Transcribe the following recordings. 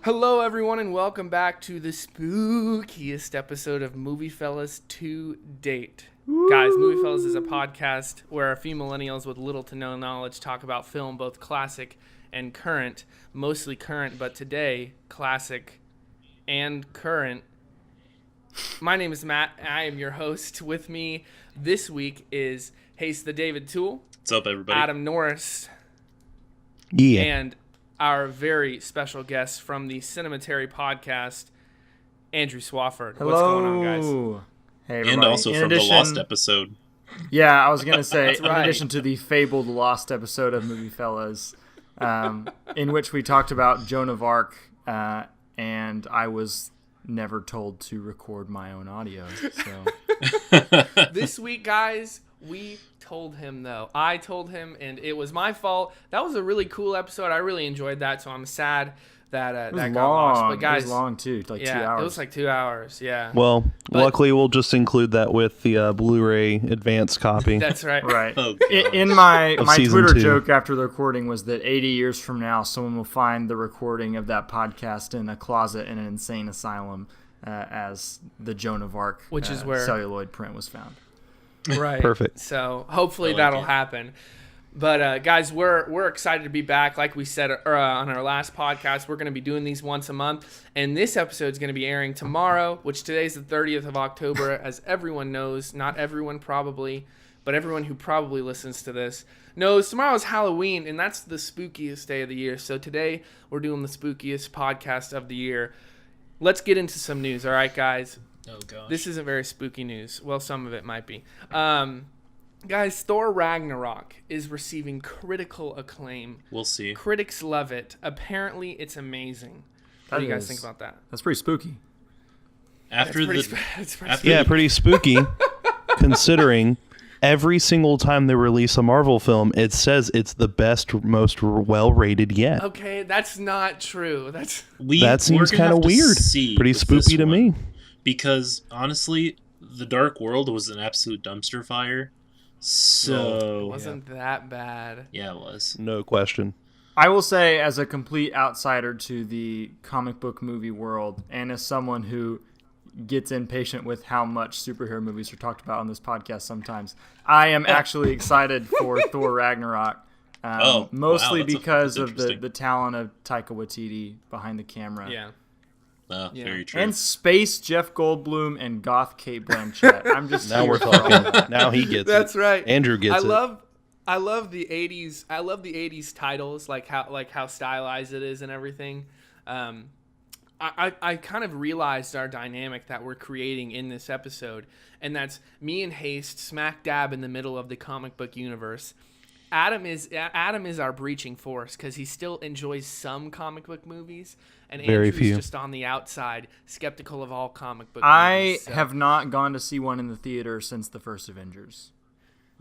Hello, everyone, and welcome back to the spookiest episode of MovieFellas to date. Guys, MovieFellas is a podcast where a few millennials with little to no knowledge talk about film, both classic and current. Mostly current, but today, classic and current. My name is Matt. I am your host. With me this week is Haste the David Toole. What's up, everybody? Adam Norris. Yeah. And our very special guest from the Cinematary podcast, Andrew Swafford. Hello. What's going on, guys? Hey, everybody. And also from the Lost episode. Yeah, I was going to say, That's right. in addition to the fabled Lost episode of MovieFellas, in which we talked about Joan of Arc, and I was never told to record my own audio. So This week, guys, we told him, though. I told him, and it was my fault. That was a really cool episode. I really enjoyed that, so I'm sad that it was that long. got lost. But guys, it was long, too, like 2 hours. It was like 2 hours, yeah. Well, But- luckily we'll just include that with the Blu-ray advanced copy. That's right. Right. Oh, God. In my season Twitter 2. joke after the recording was that 80 years from now, someone will find the recording of that podcast in a closet in an insane asylum as the Joan of Arc Which is where- celluloid print was found. Right. Perfect. So hopefully I like that'll it. happen. But guys, we're excited to be back. Like we said on our last podcast, we're going to be doing these once a month, and this episode is going to be airing tomorrow, which today's the 30th of October, as everyone knows. Not everyone probably, but everyone who probably listens to this knows tomorrow's Halloween, and that's the spookiest day of the year. So today we're doing the spookiest podcast of the year. Let's get into some news, all right, guys? Oh, gosh. This isn't very spooky news. Well, some of it might be. Guys, Thor Ragnarok is receiving critical acclaim. We'll see. Critics love it. Apparently, it's amazing. What do you guys think about that? That's pretty spooky. After It's the pretty after Yeah, the- pretty spooky, considering every single time they release a Marvel film, it says it's the best, most well-rated yet. Okay, that's not true. That's That seems we're gonna kind of have to weird. see Pretty with spooky this to one, me. because honestly, The Dark World was an absolute dumpster fire. So wasn't that bad. yeah, it was. No question. I will say, as a complete outsider to the comic book movie world, and as someone who gets impatient with how much superhero movies are talked about on this podcast sometimes, I am actually excited for Thor Ragnarok. Mostly that's because of interesting. the talent of Taika Waititi behind the camera. Yeah. Yeah. Very true. And Space Jeff Goldblum and Goth Kate Blanchett. I'm just Now here we're for all of talking. that. Now he gets That's it. right. Andrew gets it. I love the 80s. I love the 80s titles, like how stylized it is and everything. I kind of realized our dynamic that we're creating in this episode, and that's me and Haste smack dab in the middle of the comic book universe. Adam is our breaching force because he still enjoys some comic book movies, and Very Andrew's few. just on the outside, skeptical of all comic book I movies. So- have not gone to see one in the theater since the first Avengers.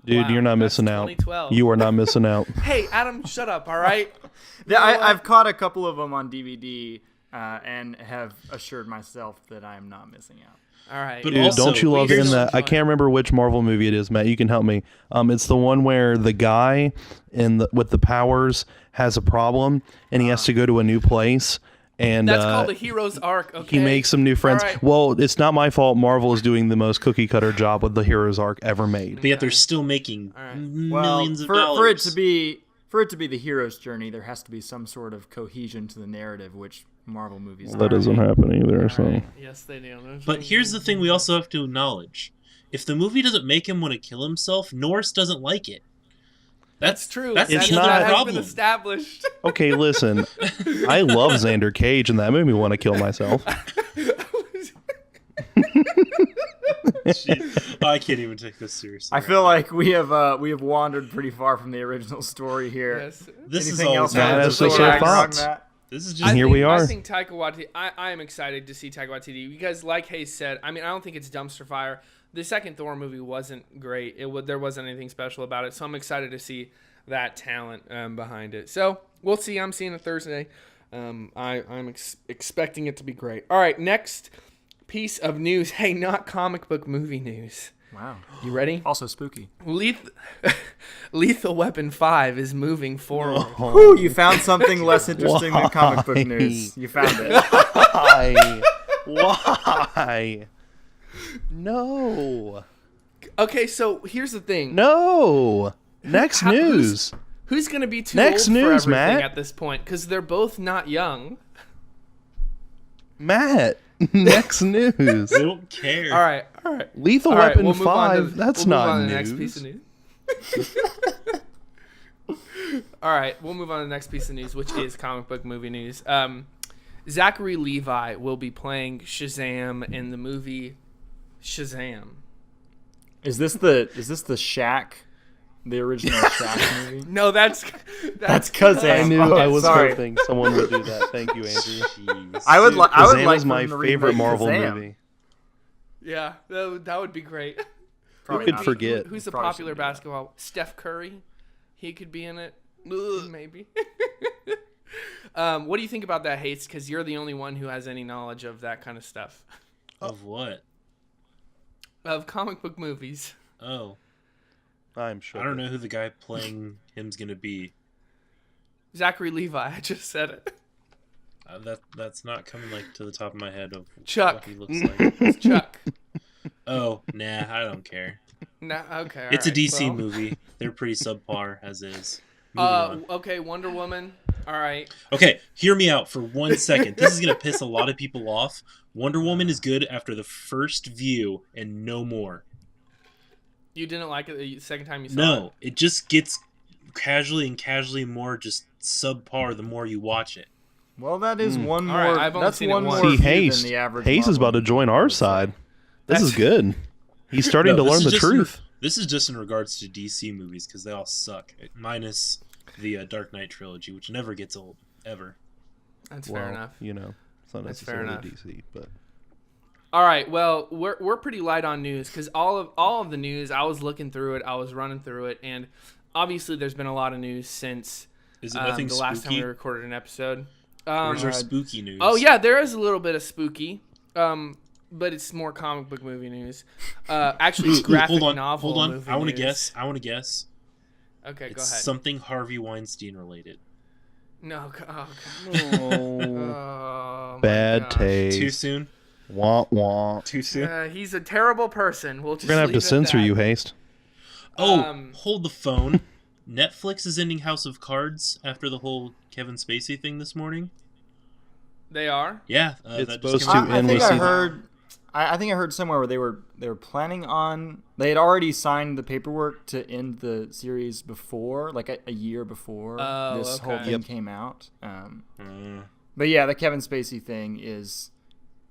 Dude, Wow, you're not that's missing out. 2012. You are not missing out. Hey, Adam, shut up, all right? Yeah, know what? I've caught a couple of them on DVD and have assured myself that I am not missing out. All right. But Dude, also, don't you love it in here's that? I can't remember which Marvel movie it is, Matt. You can help me. It's the one where the guy with the powers has a problem and he has to go to a new place. And That's called a hero's arc, okay? he makes some new friends. All right. Well, it's not my fault. Marvel is doing the most cookie cutter job with the hero's arc ever made. But yet they're still making right. millions of for dollars. it to be the hero's journey, there has to be some sort of cohesion to the narrative, which Marvel movies That don't. doesn't happen either. So Right. Yes, they do. But here's the thing we also have to acknowledge. If the movie doesn't make him want to kill himself, Norris doesn't like it. That's true. That's It's the not- other that has problem. been established. okay, listen. I love Xander Cage, and that made me want to kill myself. Jeez. I can't even take this seriously. I feel like we have wandered pretty far from the original story here. Yes. this is Anything all else? Nah, on that's the just Thor our Ragnarok, thoughts. Matt? This is And just here we are. I think Taika Waititi. I am excited to see Taika Waititi because, like Hayes said, I mean, I don't think it's dumpster fire. The second Thor movie wasn't great. There wasn't anything special about it, so I'm excited to see that talent behind it. So we'll see. I'm seeing it Thursday. I'm expecting it to be great. All right, next piece of news. Hey, not comic book movie news. Wow. You ready? Also spooky. Lethal Weapon 5 is moving forward. Whew, you found something less interesting than comic book news. You found it. Why? Why? No. Okay, so here's the thing. No. Next news. Who's going to be too Next old news, for everything Matt. at this point? Because they're both not young. Matt. Next news. I don't care. All right. Lethal All right, Weapon we'll move on 5. That's we'll not move on to the news. next piece of news. All right, we'll move on to the next piece of news, which is comic book movie news. Zachary Levi will be playing Shazam in the movie Shazam. Is this the Shaq, the original Shaq movie? No, that's Kazam. I knew Okay, I was sorry. hoping someone would do that. Thank you, Andrew. Jeez. I would like Kazam is my them to favorite remake Marvel Kazam. movie. Yeah, that would be great. Probably could not. forget? Who's a Probably popular shouldn't do that. basketball? Steph Curry. He could be in it. Maybe. What do you think about that, Hates? Because you're the only one who has any knowledge of that kind of stuff. Of what? Of comic book movies. Oh. I'm sure. I don't know who the guy playing him's going to be. Zachary Levi, I just said it. That's not coming like to the top of my head of Chuck. what he looks like. It's Chuck. Oh, nah, I don't care. No, okay. It's a alright, DC well. movie. They're pretty subpar as is. Moving on. Okay, Wonder Woman. All right. Okay, hear me out for 1 second. This is going to piss a lot of people off. Wonder Woman is good after the first view and no more. You didn't like it the second time you saw it? No, it just gets casually more just subpar the more you watch it. Well, that is one All more. right, I've only that's seen it one once. more See, view Haste. than the average. Haste is Marvel about to join our side. This is good. He's starting No, to learn this the is just truth. This is just in regards to DC movies because they all suck, minus the Dark Knight trilogy, which never gets old ever. That's fair enough. You know, it's not That's fair necessarily enough. DC, but All right. Well, we're pretty light on news because all of the news, I was looking through it, I was running through it, and obviously there's been a lot of news since Is it nothing the last time spooky? we recorded an episode. Where's our spooky news? Oh yeah, there is a little bit of spooky, but it's more comic book movie news. Actually, it's graphic novel. Hold on. Movie I want to news. guess. Okay, go It's ahead. something Harvey Weinstein related. No. Oh, oh, my bad gosh. taste. Too soon? Wah wah. Too soon? He's a terrible person. We'll just We're gonna have leave to it at censor that. you, Haste. Oh, hold the phone. Netflix is ending House of Cards after the whole Kevin Spacey thing this morning. They are. Yeah, It's that supposed just came to out. I end think with I season- heard. I think I heard somewhere where they were planning on. They had already signed the paperwork to end the series before, like a year before Oh, this whole okay. thing Yep. came out. Mm. But yeah, the Kevin Spacey thing is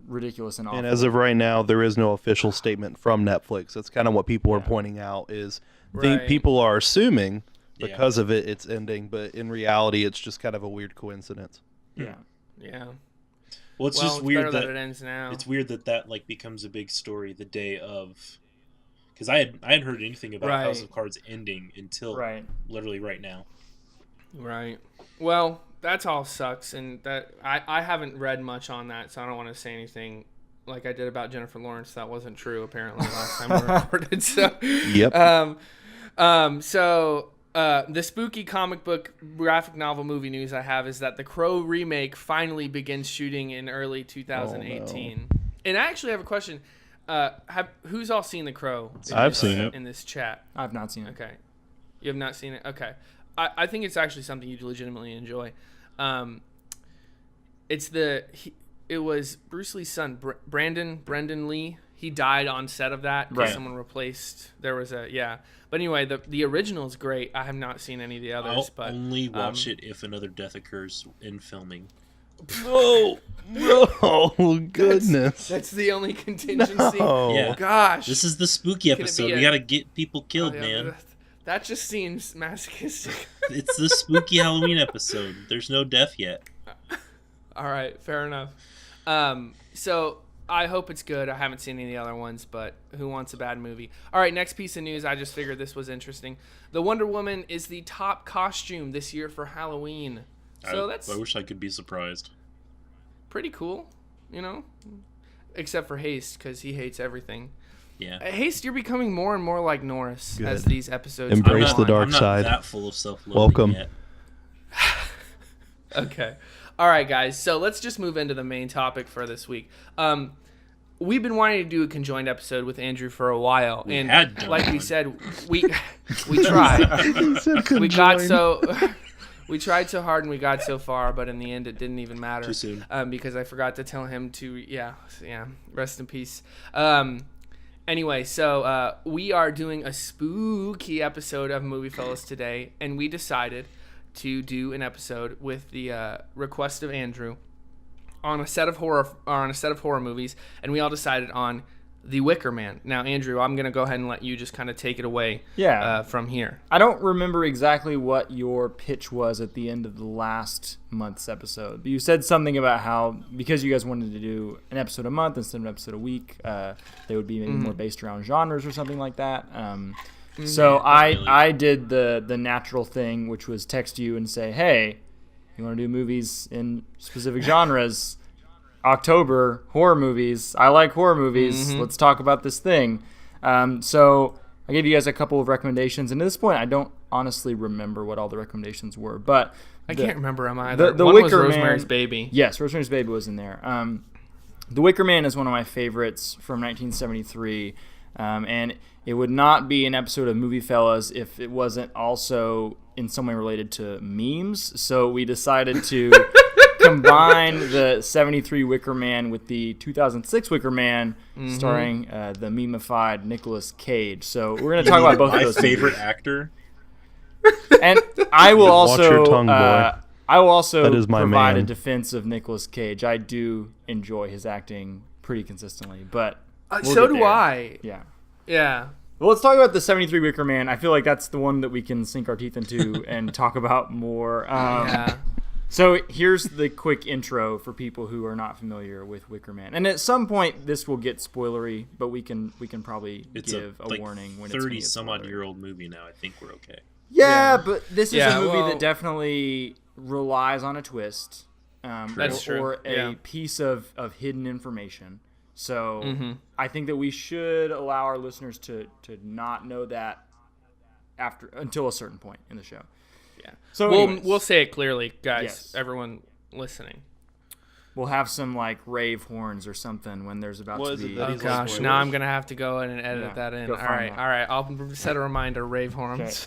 ridiculous and awful. And as of right now, there is no official statement from Netflix. That's kind of what people are pointing out. Is Right. people are assuming Yeah. because of it, it's ending, but in reality, it's just kind of a weird coincidence. yeah. Yeah. Well, it's Well, just it's weird better that it ends now. it's weird that like becomes a big story the day of, because I hadn't heard anything about Right. House of Cards ending until Right. literally right now. Right. Well, that's all sucks, and that I haven't read much on that, so I don't want to say anything like I did about Jennifer Lawrence. That wasn't true apparently last time we recorded. So Yep. The spooky comic book graphic novel movie news I have is that the Crow remake finally begins shooting in early 2018. And I actually have a question. Who's all seen the Crow? I've seen it. in this chat. I've not seen it. Okay. You have not seen it? Okay. I think it's actually something you'd legitimately enjoy. It was Bruce Lee's son, Brendan Lee. He died on set of that because Right. someone replaced. There was But anyway, the original is great. I have not seen any of the others, I'll but only watch it if another death occurs in filming. Oh, no, goodness. that's the only contingency. No. Yeah. Gosh. This is the spooky Can it be episode. a- We gotta get people killed, Yeah, man. That just seems masochistic. It's the spooky Halloween episode. There's no death yet. All right, fair enough. So I hope it's good. I haven't seen any of the other ones, but who wants a bad movie? All right, next piece of news. I just figured this was interesting. The Wonder Woman is the top costume this year for Halloween. So that's I wish I could be surprised. pretty cool, you know? Except for Haste, because he hates everything. Yeah. Haste, you're becoming more and more like Norris as Good. these episodes Embrace go the on. dark I'm not side. that full of self-loathing Welcome. yet. Okay. All right, guys. So let's just move into the main topic for this week. We've been wanting to do a conjoined episode with Andrew for a while, We and had done like we one. said, we tried. He said We got conjoined. so we tried so hard and we got so far, but in the end, it didn't even matter. Too soon. Because I forgot to tell him to rest in peace. Anyway, so we are doing a spooky episode of MovieFellas today, and we decided to do an episode with the request of Andrew on a set of horror movies, and we all decided on The Wicker Man. Now, Andrew, I'm gonna go ahead and let you just kind of take it away. From here. I don't remember exactly what your pitch was at the end of the last month's episode, but you said something about how, because you guys wanted to do an episode a month instead of an episode a week, they would be maybe more based around genres or something like that. So I did the natural thing, which was text you and say, hey, you want to do movies in specific genres? October, horror movies. I like horror movies. Let's talk about this thing. So I gave you guys a couple of recommendations, and at this point, I don't honestly remember what all the recommendations were, but I can't remember them either. The One was Wicker Rosemary's Man, Baby. Yes, Rosemary's Baby was in there. The Wicker Man is one of my favorites from 1973, and it would not be an episode of MovieFellas if it wasn't also in some way related to memes. So we decided to combine the 73 Wicker Man with the 2006 Wicker Man, starring the memeified Nicolas Cage. So we're going to talk about both of My those. favorite movies. actor. And I will Watch also your tongue, boy. I will also That is my provide a man. defense of Nicolas Cage. I do enjoy his acting pretty consistently, but we'll So get do there. I. Yeah. Yeah. Well, let's talk about the 73 Wicker Man. I feel like that's the one that we can sink our teeth into and talk about more. Yeah. So here's the quick intro for people who are not familiar with Wicker Man. And at some point, this will get spoilery, but we can probably It's give a like warning when it's 30 some odd year old movie now. I think we're okay. Yeah, but this is Yeah, a movie well- that definitely relies on a twist, That's true. or a Yeah. piece of hidden information. So Mm-hmm. I think that we should allow our listeners to not know that until a certain point in the show. Yeah. So we'll anyways, we'll say it clearly, guys. Yes. Everyone listening. we'll have some like rave horns or something when there's about What to is it be. that Oh he's gosh, spoilers? now I'm gonna have to go in and edit Yeah, that in. go All find right, that. all right. I'll set a reminder. Rave horns.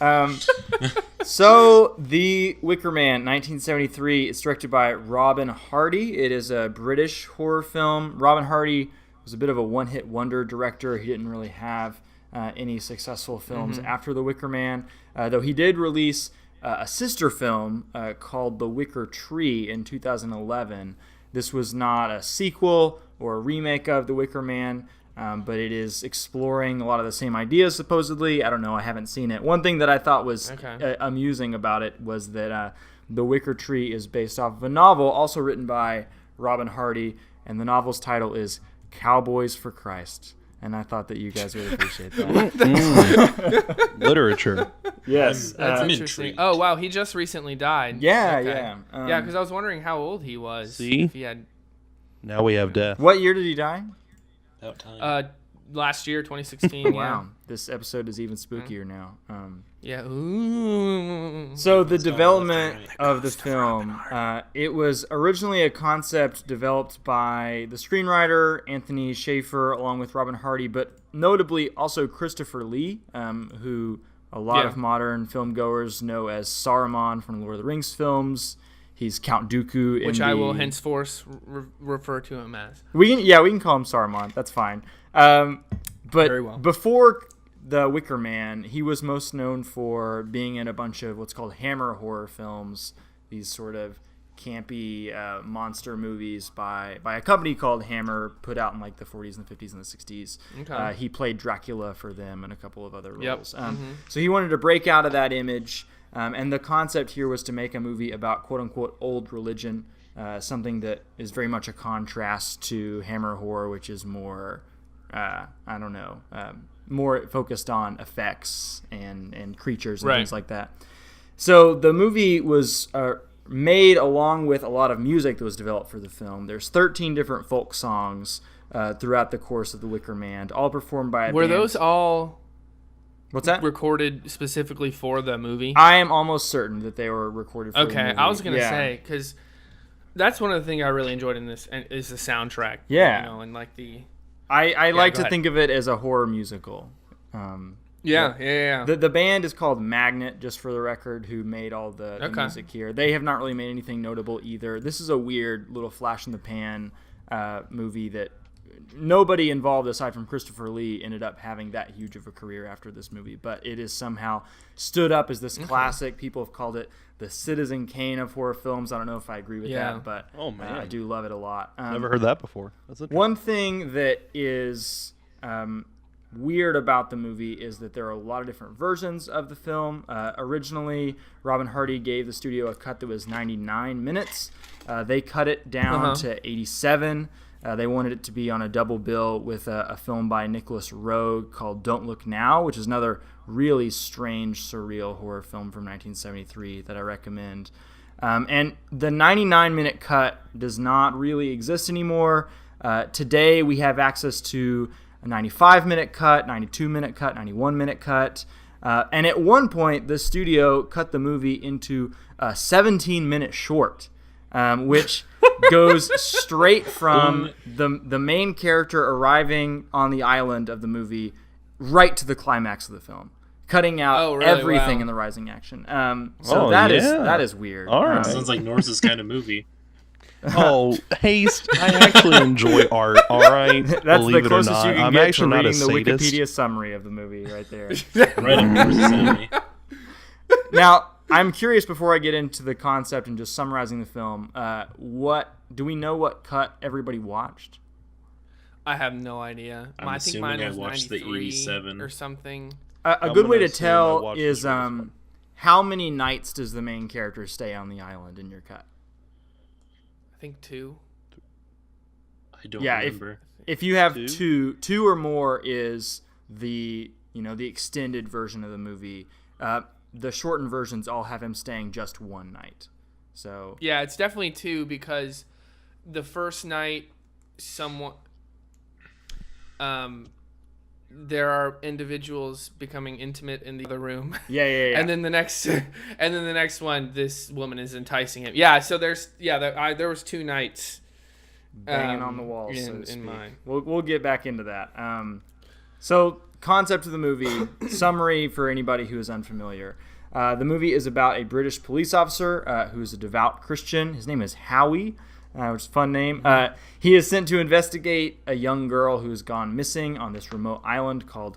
So, The Wicker Man, 1973, is directed by Robin Hardy. It is a British horror film. Robin Hardy was a bit of a one-hit wonder director. He didn't really have any successful films after The Wicker Man, though he did release a sister film called The Wicker Tree in 2011. This was not a sequel or a remake of The Wicker Man, but it is exploring a lot of the same ideas, supposedly. I don't know. I haven't seen it. One thing that I thought was amusing about it was that The Wicker Tree is based off of a novel also written by Robin Hardy, and the novel's title is Cowboys for Christ. And I thought that you guys would appreciate that. Literature. Yes. That's I'm interesting. intrigued. Oh wow, he just recently died. Yeah, Okay. yeah. Yeah, because I was wondering how old he was. See? If he had Now we have death. What year did he die? About time. last year, 2016. Wow. This episode is even spookier now. Yeah. Ooh. So the It's all development left of the film, it was originally a concept developed by the screenwriter Anthony Schaefer along with Robin Hardy, but notably also Christopher Lee, who a lot of modern film goers know as Saruman from the Lord of the Rings films. He's Count Dooku, Which I will henceforth refer to him as. We can call him Saruman. That's fine. But Very well. before The Wicker Man, he was most known for being in a bunch of what's called Hammer horror films. These sort of campy monster movies by a company called Hammer, put out in like the 40s and the 50s and the 60s. Okay. He played Dracula for them and a couple of other Yep. roles. So he wanted to break out of that image. And the concept here was to make a movie about quote-unquote old religion, something that is very much a contrast to Hammer horror, which is more, more focused on effects and creatures and Right. things like that. So the movie was made along with a lot of music that was developed for the film. There's 13 different folk songs throughout the course of the Wicker Man, all performed by a Were band. those all What's that? recorded specifically for the movie? I am almost certain that they were recorded for the Okay, movie. I was gonna Yeah. say, because that's one of the things I really enjoyed in this is the soundtrack. Yeah. You know, and like the I like go to ahead. think of it as a horror musical. yeah. The band is called Magnet, just for the record, who made all the Okay. music here. They have not really made anything notable either. This is a weird little flash in the pan movie that nobody involved aside from Christopher Lee ended up having that huge of a career after this movie, but it is somehow stood up as this classic. People have called it the Citizen Kane of horror films. I don't know if I agree with that, but Oh, man. I do love it a lot. Never heard that before. That's interesting. One thing that is weird about the movie is that there are a lot of different versions of the film. Originally, Robin Hardy gave the studio a cut that was 99 minutes. They cut it down to 87. They wanted it to be on a double bill with a film by Nicholas Roeg called Don't Look Now, which is another really strange, surreal horror film from 1973 that I recommend. And the 99-minute cut does not really exist anymore. Today, we have access to a 95-minute cut, 92-minute cut, 91-minute cut. And at one point, the studio cut the movie into a 17-minute short, which goes straight from the main character arriving on the island of the movie right to the climax of the film, cutting out everything in the rising action. That is weird. All right. Sounds like Norse's kind of movie. Oh, Haste! I actually enjoy art. All right, That's believe the it or closest not. you can I'm get to actually not a reading the sadist. Wikipedia summary of the movie right there. Right up Norse's enemy. Now, I'm curious before I get into the concept and just summarizing the film, do we know what cut everybody watched? I have no idea. I'm I think mine assuming I was watched the 93 87. or something. A good way gonna to assume I tell watched is the shortest one. how many nights does the main character stay on the island in your cut? I think 2. I don't Yeah, remember. If you have Two? two or more is the extended version of the movie. The shortened versions all have him staying just one night. So Yeah, it's definitely 2 because the first night, there are individuals becoming intimate in the other room. yeah. And then the next one, this woman is enticing him. Yeah, so there was 2 nights banging on the walls, so to in speak. mine. We'll get back into that. So concept of the movie, summary for anybody who is unfamiliar. The movie is about a British police officer who is a devout Christian. His name is Howie, which is a fun name. He is sent to investigate a young girl who's gone missing on this remote island called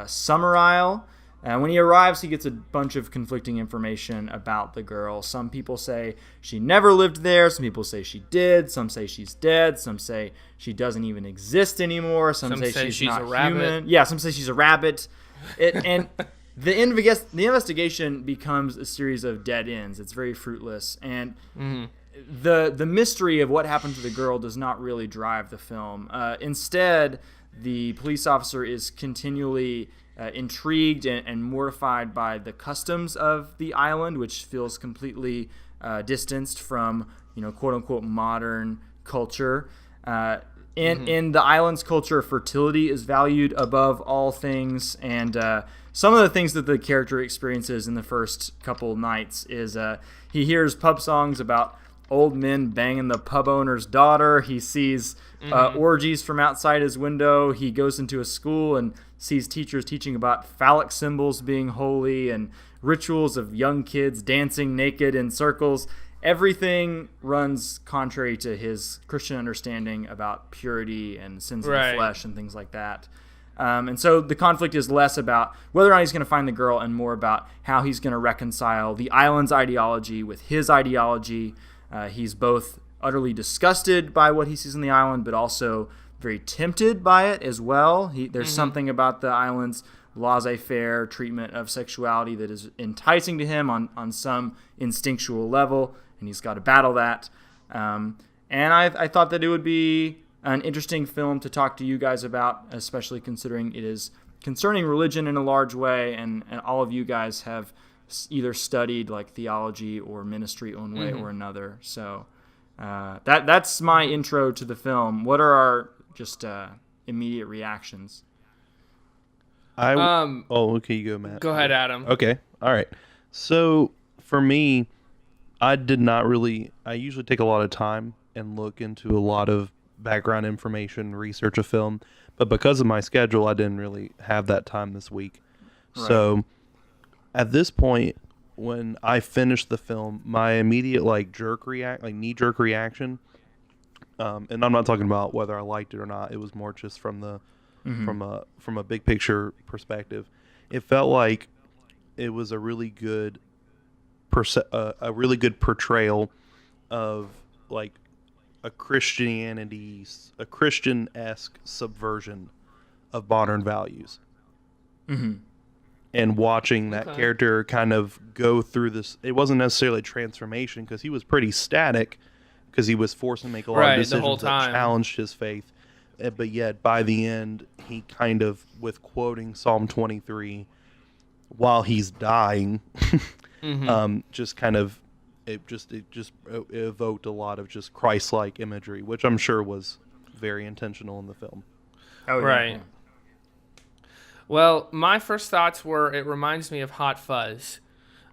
Summer Isle. When he arrives, he gets a bunch of conflicting information about the girl. Some people say she never lived there. Some people say she did. Some say she's dead. Some say she doesn't even exist anymore. Some say she's not a rabbit. human. Yeah, some say she's a rabbit. And the investigation becomes a series of dead ends. It's very fruitless. And the mystery of what happened to the girl does not really drive the film. Instead, the police officer is continually intrigued and mortified by the customs of the island, which feels completely distanced from, quote unquote modern culture. In the island's culture, fertility is valued above all things, and some of the things that the character experiences in the first couple nights is he hears pub songs about old men banging the pub owner's daughter. He sees orgies from outside his window. He goes into a school and sees teachers teaching about phallic symbols being holy and rituals of young kids dancing naked in circles. Everything runs contrary to his Christian understanding about purity and sins of the flesh and things like that. And so the conflict is less about whether or not he's going to find the girl and more about how he's going to reconcile the island's ideology with his ideology. He's both utterly disgusted by what he sees on the island, but also very tempted by it as well. There's something about the island's laissez-faire treatment of sexuality that is enticing to him on some instinctual level, and he's got to battle that. And I thought that it would be an interesting film to talk to you guys about, especially considering it is concerning religion in a large way, and all of you guys have either studied like theology or ministry one way or another. So that's my intro to the film. What are our just immediate reactions? Okay, you go, Matt. Go ahead, Adam. Okay, all right. So for me, I usually take a lot of time and look into a lot of background information, research a film, but because of my schedule, I didn't really have that time this week. Right. So at this point, when I finished the film, my immediate knee-jerk reaction, and I'm not talking about whether I liked it or not. It was more just from the from a big picture perspective. It felt like it was a really good portrayal of like a Christian-esque subversion of modern values. And watching that character kind of go through this, it wasn't necessarily a transformation because he was pretty static because he was forced to make a lot of decisions that challenged his faith. But yet by the end, he kind of, with quoting Psalm 23 while he's dying, just kind of, it evoked a lot of just Christ-like imagery, which I'm sure was very intentional in the film. Oh, yeah. Right. Well, my first thoughts were it reminds me of Hot Fuzz.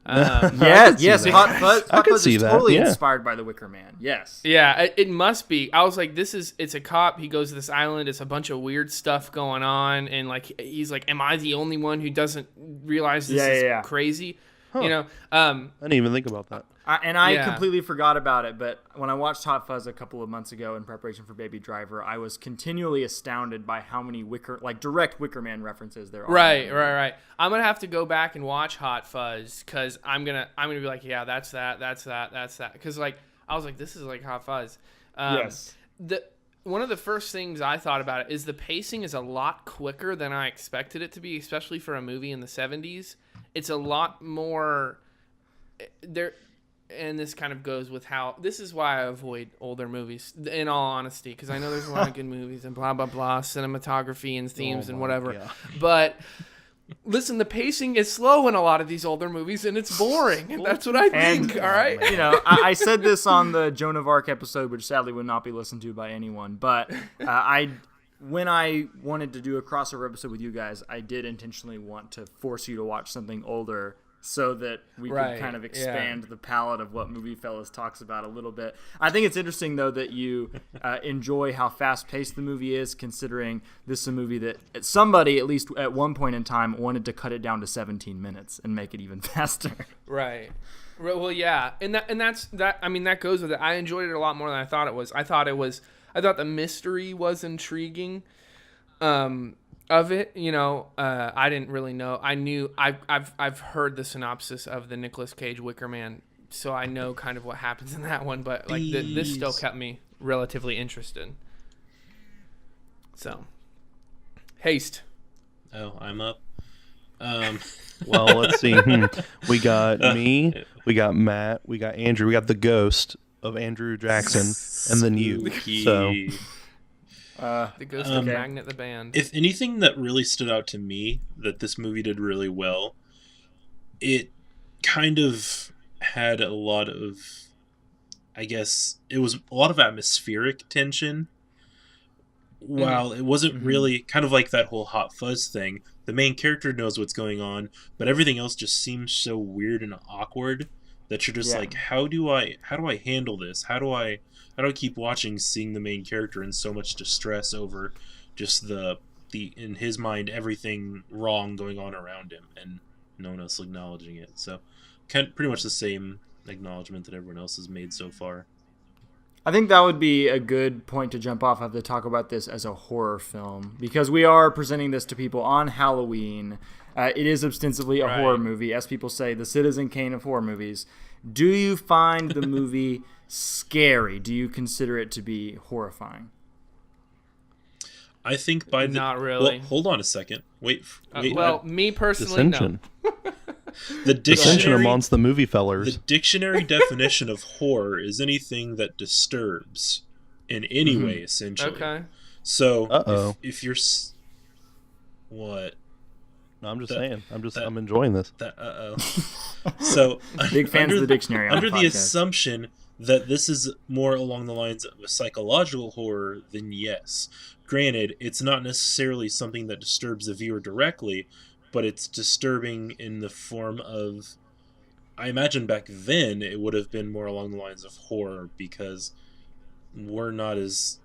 Yes, Hot Fuzz is totally yeah. inspired by the Wicker Man. Yes. Yeah, it must be. I was like, it's a cop. He goes to this island. It's a bunch of weird stuff going on. And like, he's like, am I the only one who doesn't realize this is crazy? Huh. You know, I didn't even think about that. I completely forgot about it, but when I watched Hot Fuzz a couple of months ago in preparation for Baby Driver, I was continually astounded by how many direct Wicker Man references there are. Right. I'm gonna have to go back and watch Hot Fuzz because I'm gonna be like, yeah, that's that. Because like I was like, this is like Hot Fuzz. Yes. One of the first things I thought about it is the pacing is a lot quicker than I expected it to be, especially for a movie in the 70s. It's a lot more there. And this kind of goes with this is why I avoid older movies, in all honesty, because I know there's a lot of good movies and blah, blah, blah, cinematography and themes and whatever. Yeah. But listen, the pacing is slow in a lot of these older movies, and it's boring. And that's what I think, all right? You know, I said this on the Joan of Arc episode, which sadly would not be listened to by anyone. But when I wanted to do a crossover episode with you guys, I did intentionally want to force you to watch something older so that we could kind of expand the palette of what MovieFellas talks about a little bit. I think it's interesting, though, that you enjoy how fast-paced the movie is, considering this is a movie that somebody, at least at one point in time, wanted to cut it down to 17 minutes and make it even faster. Right. Well, yeah. And that goes with it. I enjoyed it a lot more than I thought it was. I thought the mystery was intriguing. Of it, you know, I didn't really know. I've heard the synopsis of the Nicolas Cage Wicker Man, so I know kind of what happens in that one. But like this still kept me relatively interested. So, Haste. Oh, I'm up. Well, let's see. We got me. We got Matt. We got Andrew. We got the ghost of Andrew Jackson, and then you. So. The Ghost of Magnet the band. If anything that really stood out to me that this movie did really well, it kind of had a lot of, I guess, it was a lot of atmospheric tension. While it wasn't really kind of like that whole Hot Fuzz thing, the main character knows what's going on, but everything else just seems so weird and awkward that you're just like, how do I handle this? How do I keep watching, seeing the main character in so much distress over just the in his mind everything wrong going on around him and no one else acknowledging it. So pretty much the same acknowledgement that everyone else has made so far. I think that would be a good point to jump off of to talk about this as a horror film, because we are presenting this to people on Halloween. It is ostensibly a horror movie, as people say, the Citizen Kane of horror movies. Do you find the movie scary? Do you consider it to be horrifying? I think not really. Well, hold on a second. Wait. Me personally, dissension. No. The dissension amongst the MovieFellas. The dictionary definition of horror is anything that disturbs in any way, essentially. Okay. So if you're what? No, I'm just saying. I'm enjoying this. So big fans of the dictionary. Under the assumption that this is more along the lines of a psychological horror, then yes. Granted, it's not necessarily something that disturbs the viewer directly, but it's disturbing in the form of, I imagine back then it would have been more along the lines of horror, because we're not as,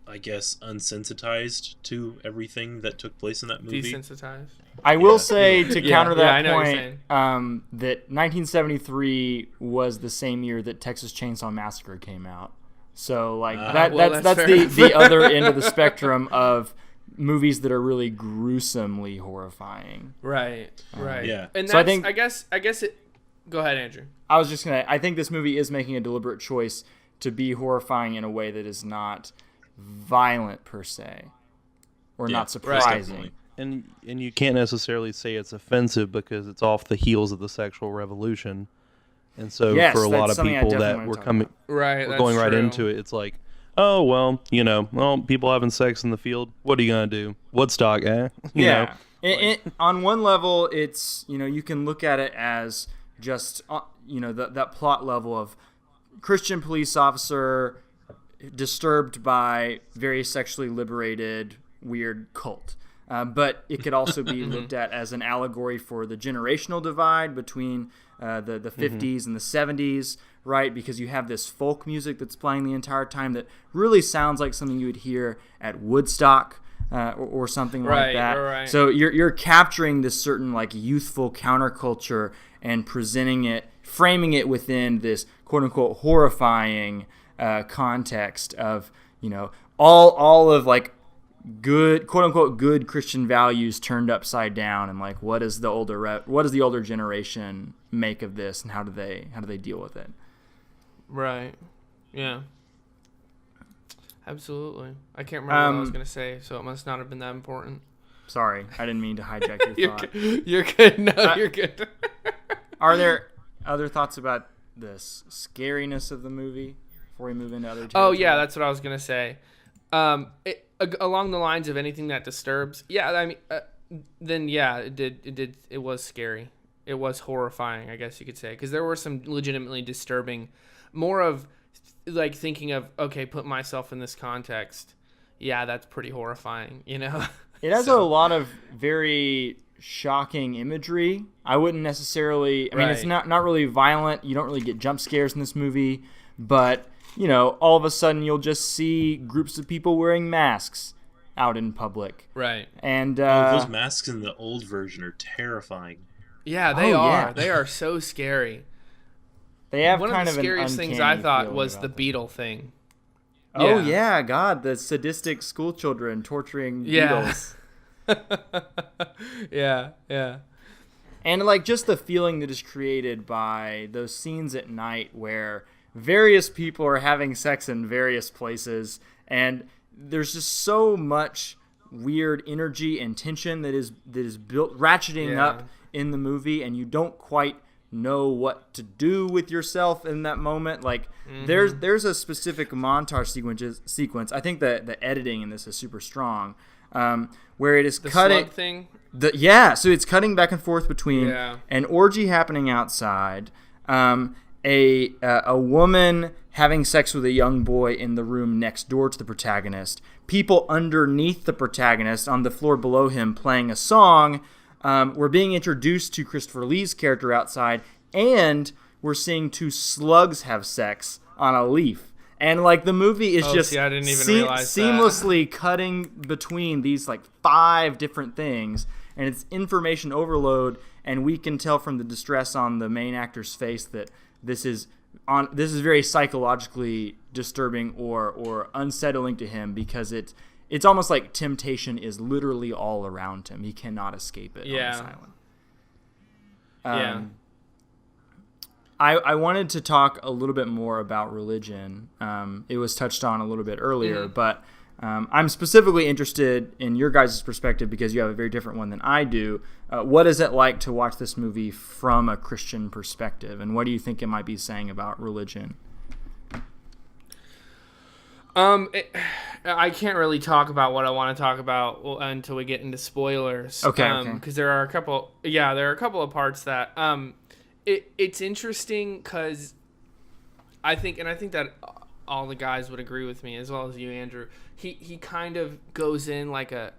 I guess, unsensitized to everything that took place in that movie. Desensitized. I will say, to counter that point, that 1973 was the same year that Texas Chainsaw Massacre came out. So, like, that's the other end of the spectrum of movies that are really gruesomely horrifying. Right. Yeah. And so I guess it. Go ahead, Andrew. I was just I think this movie is making a deliberate choice to be horrifying in a way that is not violent per se, or not surprising. And you can't necessarily say it's offensive because it's off the heels of the sexual revolution. And so for a lot of people that were going right into it, it's like, oh, well, people having sex in the field. What are you going to do? Woodstock, eh? You know? On one level, it's, you can look at it as just, that plot level of Christian police officer disturbed by very sexually liberated weird cult. But it could also be looked at as an allegory for the generational divide between the 50s and the 70s, right? Because you have this folk music that's playing the entire time that really sounds like something you would hear at Woodstock or something like that. Right. So you're capturing this certain like youthful counterculture and framing it within this quote unquote horrifying context of all of like good quote unquote good Christian values turned upside down, and like what does the older generation make of this, and how do they deal with it? Right. Yeah. Absolutely. I can't remember what I was going to say, so it must not have been that important. Sorry, I didn't mean to hijack your thought. You're good. No, you're good. Are there other thoughts about the scariness of the movie before we move into other territory? Oh, yeah, that's what I was going to say. Along the lines of anything that disturbs, it was scary. It was horrifying, I guess you could say, because there were some legitimately disturbing, more of like thinking of, okay, put myself in this context. Yeah, that's pretty horrifying, It has a lot of very shocking imagery. I wouldn't necessarily, I mean, it's not really violent. You don't really get jump scares in this movie, but all of a sudden you'll just see groups of people wearing masks out in public. Right. And those masks in the old version are terrifying. Yeah, they are. Yeah. They are so scary. They have one kind of the scariest things I thought was the beetle thing. Oh yeah, God, the sadistic school children torturing beetles. Yeah. And like just the feeling that is created by those scenes at night where various people are having sex in various places, and there's just so much weird energy and tension that is built, ratcheting up in the movie, and you don't quite know what to do with yourself in that moment. Like there's a specific montage sequence. I think the editing in this is super strong, where it is the cutting slug thing. So it's cutting back and forth between an orgy happening outside, a woman having sex with a young boy in the room next door to the protagonist, people underneath the protagonist on the floor below him playing a song. We're being introduced to Christopher Lee's character outside, and we're seeing two slugs have sex on a leaf. And like the movie is I didn't even realize seamlessly cutting between these like 5 different things, and it's information overload. And we can tell from the distress on the main actor's face that this is very psychologically disturbing or unsettling to him, because it's almost like temptation is literally all around him. He cannot escape it on this island. I wanted to talk a little bit more about religion. It was touched on a little bit earlier, but I'm specifically interested in your guys' perspective because you have a very different one than I do. What is it like to watch this movie from a Christian perspective, and what do you think it might be saying about religion? I can't really talk about what I want to talk about until we get into spoilers. Okay. Because there are a couple of parts that it's interesting because I think that all the guys would agree with me, as well as you, Andrew. He kind of goes in like a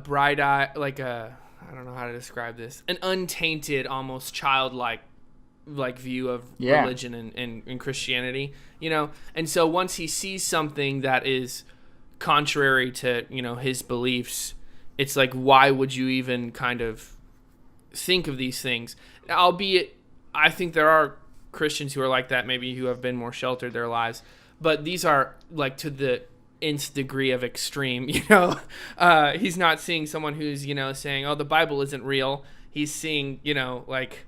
bright eye, I don't know how to describe this, an untainted, almost childlike view of religion and Christianity, and so once he sees something that is contrary to his beliefs, it's like, why would you even kind of think of these things? Albeit I think there are Christians who are like that, maybe, who have been more sheltered their lives, but these are like to the nth degree of extreme. He's not seeing someone who's saying, oh, the Bible isn't real. He's seeing like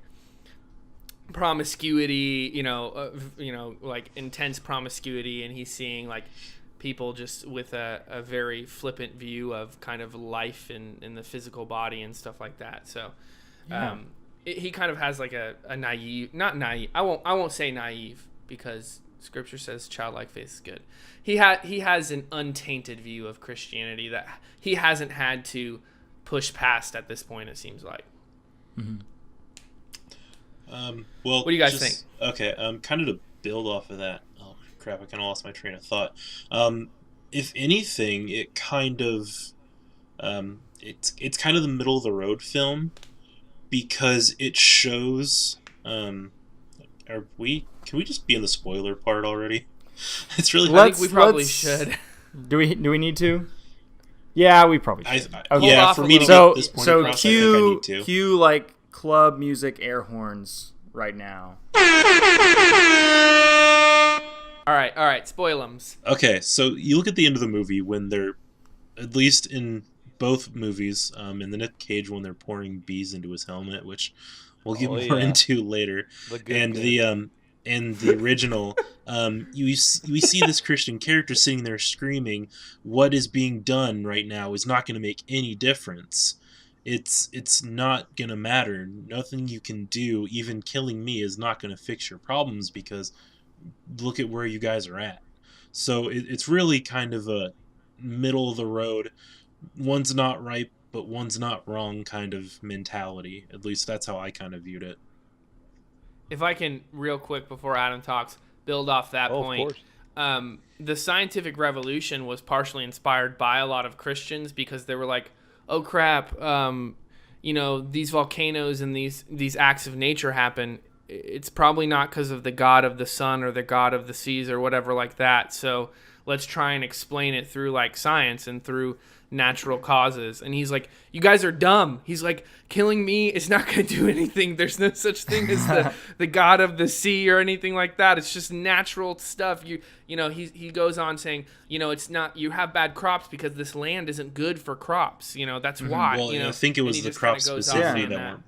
promiscuity, like intense promiscuity, and he's seeing like people just with a very flippant view of kind of life in the physical body and stuff like that. So he kind of has like a naive, not naive, I won't say naive, because Scripture says childlike faith is good. He has an untainted view of Christianity that he hasn't had to push past at this point, it seems like. Mm-hmm. Well, what do you guys think? Okay, kind of to build off of that. Oh crap! I kind of lost my train of thought. If anything, it kind of, it's kind of the middle of the road film, because it shows. Can we just be in the spoiler part already? It's really. I think we probably should. Do we need to? Yeah, we probably should. Yeah, for me to get this point across, I think I need to. Cue like club music air horns right now. All right, spoilums. Okay, so you look at the end of the movie when they're, at least in both movies, in the Nick Cage, when they're pouring bees into his helmet, which we'll get more into later, and the original, we see this Christian character sitting there screaming, "What is being done right now is not going to make any difference. It's not going to matter. Nothing you can do, even killing me, is not going to fix your problems, because look at where you guys are at." So it's really kind of a middle of the road, one's not right but one's not wrong kind of mentality. At least that's how I kind of viewed it. If I can, real quick before Adam talks, build off that point. The scientific revolution was partially inspired by a lot of Christians, because they were like, oh crap, these volcanoes and these acts of nature happen. It's probably not because of the god of the sun or the god of the seas or whatever like that. So let's try and explain it through like science and through natural causes. And he's like, you guys are dumb. He's like, killing me is not going to do anything. There's no such thing as the god of the sea or anything like that. It's just natural stuff. He goes on saying, it's not, you have bad crops because this land isn't good for crops. That's why. Well, I think it was the crops specifically that weren't.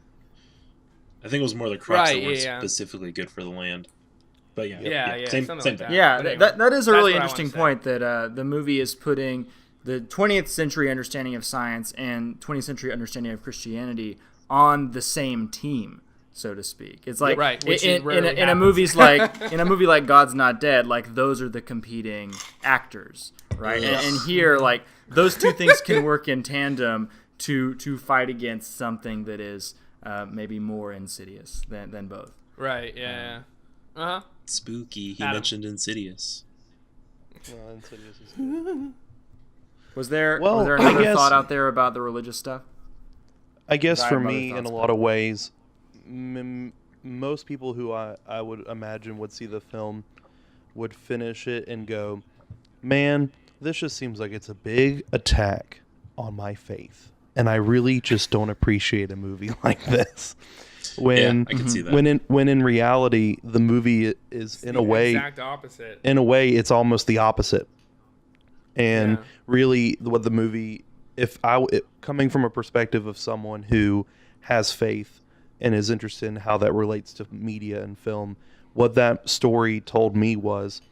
I think it was more the crops that weren't specifically good for the land. But same thing. Yeah, that is a really interesting point, that the movie is putting the 20th century understanding of science and 20th century understanding of Christianity on the same team, so to speak. It's like in a movie like God's Not Dead, like those are the competing actors, right? And here, like those two things can work in tandem to fight against something that is maybe more insidious than both. Right. Yeah. Spooky. He mentioned Insidious. Well, Insidious is good. Was there another thought out there about the religious stuff? I guess for me, in a lot of ways, most people who I would imagine would see the film would finish it and go, man, this just seems like it's a big attack on my faith. And I really just don't appreciate a movie like this. I can see that. When in reality, the movie is in a way exact opposite. In a way, it's almost the opposite. And really, what the movie, coming from a perspective of someone who has faith and is interested in how that relates to media and film, what that story told me was,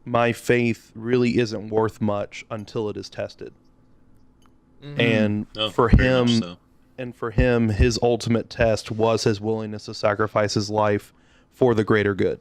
my faith really isn't worth much until it is tested. Mm-hmm. And for him, his ultimate test was his willingness to sacrifice his life for the greater good.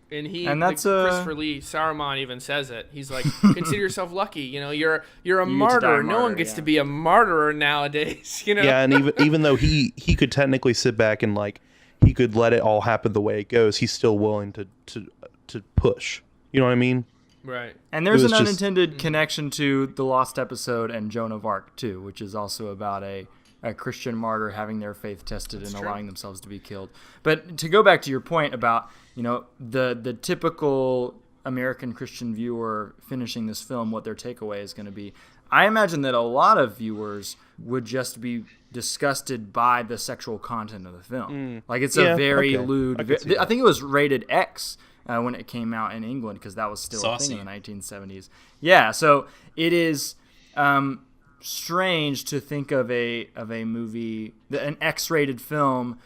And that's Christopher Lee, Saruman even says it. He's like, consider yourself lucky. You're a martyr. No one gets to be a martyr nowadays. Yeah, and even though he could technically sit back and like he could let it all happen the way it goes, he's still willing to push. You know what I mean? Right. And there's an unintended connection to the Lost Episode and Joan of Arc too, which is also about a Christian martyr having their faith tested and allowing themselves to be killed. But to go back to your point about, the typical American Christian viewer finishing this film, what their takeaway is going to be, I imagine that a lot of viewers would just be disgusted by the sexual content of the film. Like it's a very lewd. I think it was rated X when it came out in England because that was still a thing in the 1970s. Yeah, so it is strange to think of a movie, an X-rated film,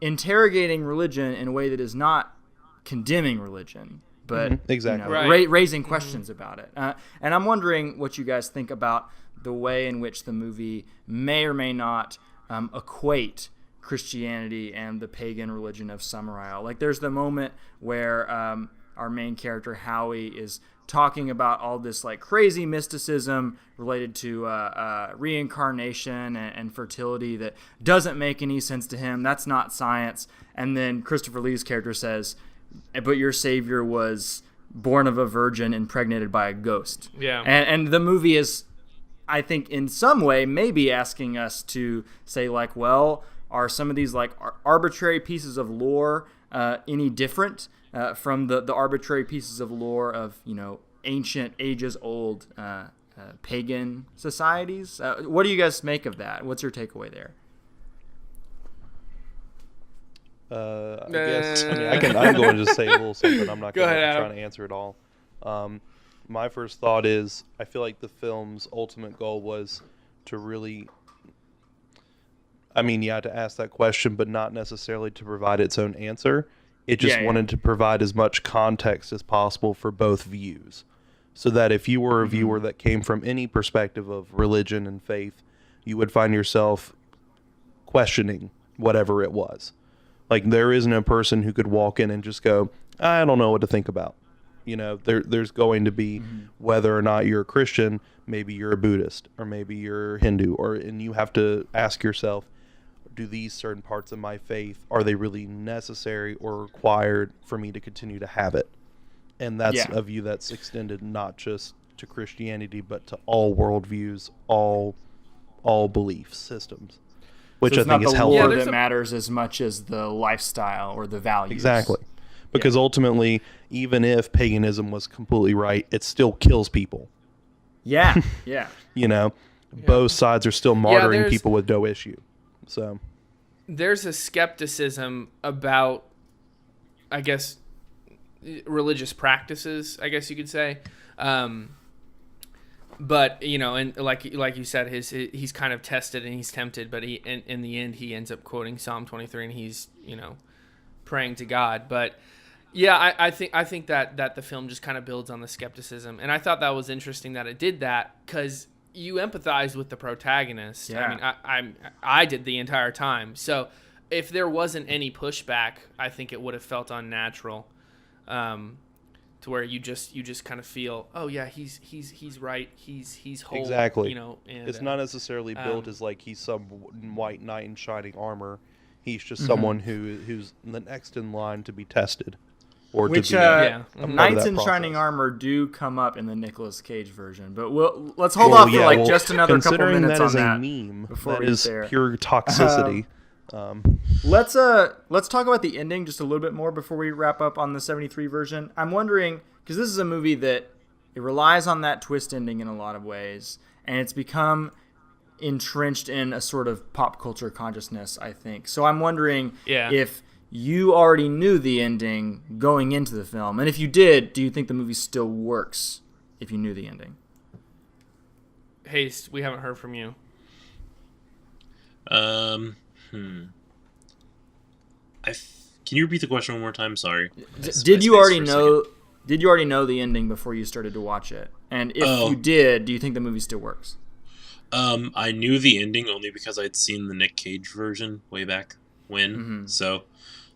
interrogating religion in a way that is not condemning religion, but raising questions about it. And I'm wondering what you guys think about the way in which the movie may or may not equate Christianity and the pagan religion of Samaria. Like there's the moment where our main character Howie is talking about all this like crazy mysticism related to reincarnation and fertility that doesn't make any sense to him. That's not science. And then Christopher Lee's character says, but your savior was born of a virgin impregnated by a ghost. Yeah. And the movie is, I think, in some way maybe asking us to say like, well, are some of these like arbitrary pieces of lore any different from the arbitrary pieces of lore of, ancient ages old pagan societies? What do you guys make of that? What's your takeaway there? I guess I'm going to just say a little something. I'm not going to try to answer it all. My first thought is I feel like the film's ultimate goal was to really, to ask that question, but not necessarily to provide its own answer. It just wanted to provide as much context as possible for both views. So that if you were a viewer that came from any perspective of religion and faith, you would find yourself questioning whatever it was. Like there isn't a person who could walk in and just go, I don't know what to think about. There's going to be, whether or not you're a Christian, maybe you're a Buddhist, or maybe you're Hindu, and you have to ask yourself, do these certain parts of my faith, are they really necessary or required for me to continue to have it? And that's a view that's extended not just to Christianity, but to all worldviews, all belief systems, which so I think is helpful. It's not the lore that matters as much as the lifestyle or the values. Exactly. Because ultimately, even if paganism was completely right, it still kills people. Yeah, both sides are still martyring people with no issue. So there's a skepticism about, I guess, religious practices, I guess you could say. But, and like you said, he's kind of tested and he's tempted, but in the end he ends up quoting Psalm 23 and he's, praying to God. But yeah, I think that the film just kind of builds on the skepticism. And I thought that was interesting that it did that because you empathize with the protagonist. Yeah. I did the entire time. So if there wasn't any pushback, I think it would have felt unnatural. To where you just kind of feel, oh yeah, he's right, he's whole. Exactly. And it's not necessarily built as like he's some white knight in shining armor. He's just someone who's the next in line to be tested, or which to be knights in shining armor do come up in the Nicolas Cage version. But let's hold off for just another couple minutes on that. Considering that is a meme, before that we is get there. pure toxicity. Let's talk about the ending just a little bit more before we wrap up on the 73 version. I'm wondering, because this is a movie that it relies on that twist ending in a lot of ways, and it's become entrenched in a sort of pop culture consciousness, I think. So I'm wondering if you already knew the ending going into the film, and if you did, do you think the movie still works if you knew the ending? Haste, we haven't heard from you. Can you repeat the question one more time? Sorry. Did you already know the ending before you started to watch it? And if you did, do you think the movie still works? I knew the ending only because I'd seen the Nick Cage version way back when. So,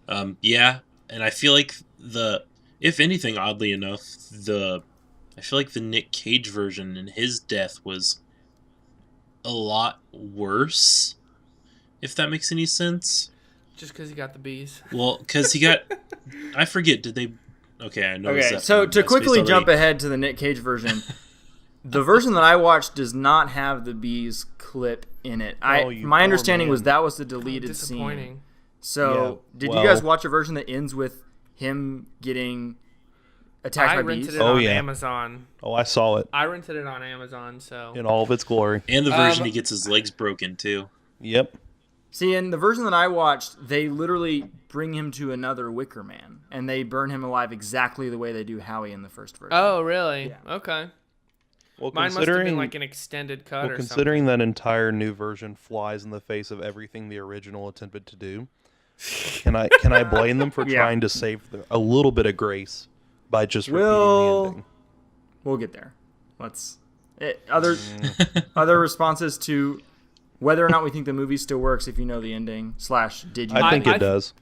and I feel like If anything, oddly enough, I feel like the Nick Cage version and his death was a lot worse, if that makes any sense. Just because he got the bees. Well, because he got... I forget, did they... Okay, I know. Okay, so to quickly jump ahead to the Nick Cage version, the version that I watched does not have the bees clip in it. My understanding was that was the deleted scene. So, did you guys watch a version that ends with him getting attacked by bees? I rented it on Amazon. Oh, I saw it. I rented it on Amazon, so... In all of its glory. And the version he gets his legs broken, too. Yep. See, in the version that I watched, they literally bring him to another Wicker Man, and they burn him alive exactly the way they do Howie in the first version. Oh, really? Yeah. Okay. Well, mine must have been like an extended cut or something. Considering that entire new version flies in the face of everything the original attempted to do, can I blame them for trying to save a little bit of grace by just repeating the ending? We'll get there. Other responses to whether or not we think the movie still works if you know the ending / did you? I think it does.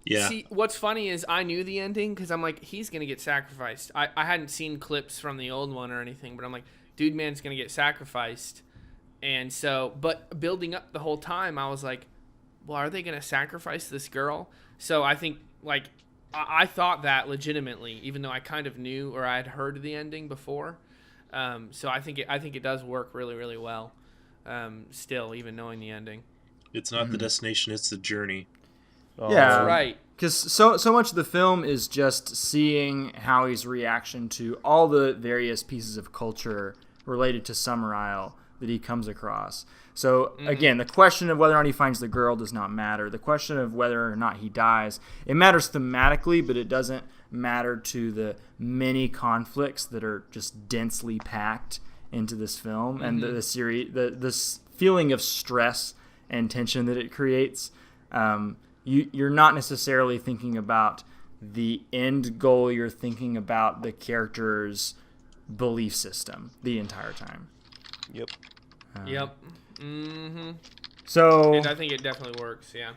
Yeah. See, what's funny is I knew the ending because I'm like, he's going to get sacrificed. I hadn't seen clips from the old one or anything, but I'm like, dude, man's going to get sacrificed. And so, but building up the whole time, I was like, well, are they going to sacrifice this girl? So I think, like, I thought that legitimately, even though I kind of knew or I had heard the ending before. So I think it does work really, really well. Still, even knowing the ending. It's not the destination; it's the journey. Yeah, that's right. Because so much of the film is just seeing Howie's reaction to all the various pieces of culture related to Summerisle that he comes across. So, again, the question of whether or not he finds the girl does not matter. The question of whether or not he dies, it matters thematically, but it doesn't matter to the many conflicts that are just densely packed into this film and the series, this feeling of stress and tension that it creates. You're not necessarily thinking about the end goal. You're thinking about the character's belief system the entire time. Yep. Yep. Mm-hmm. So, and I think it definitely works. Yeah.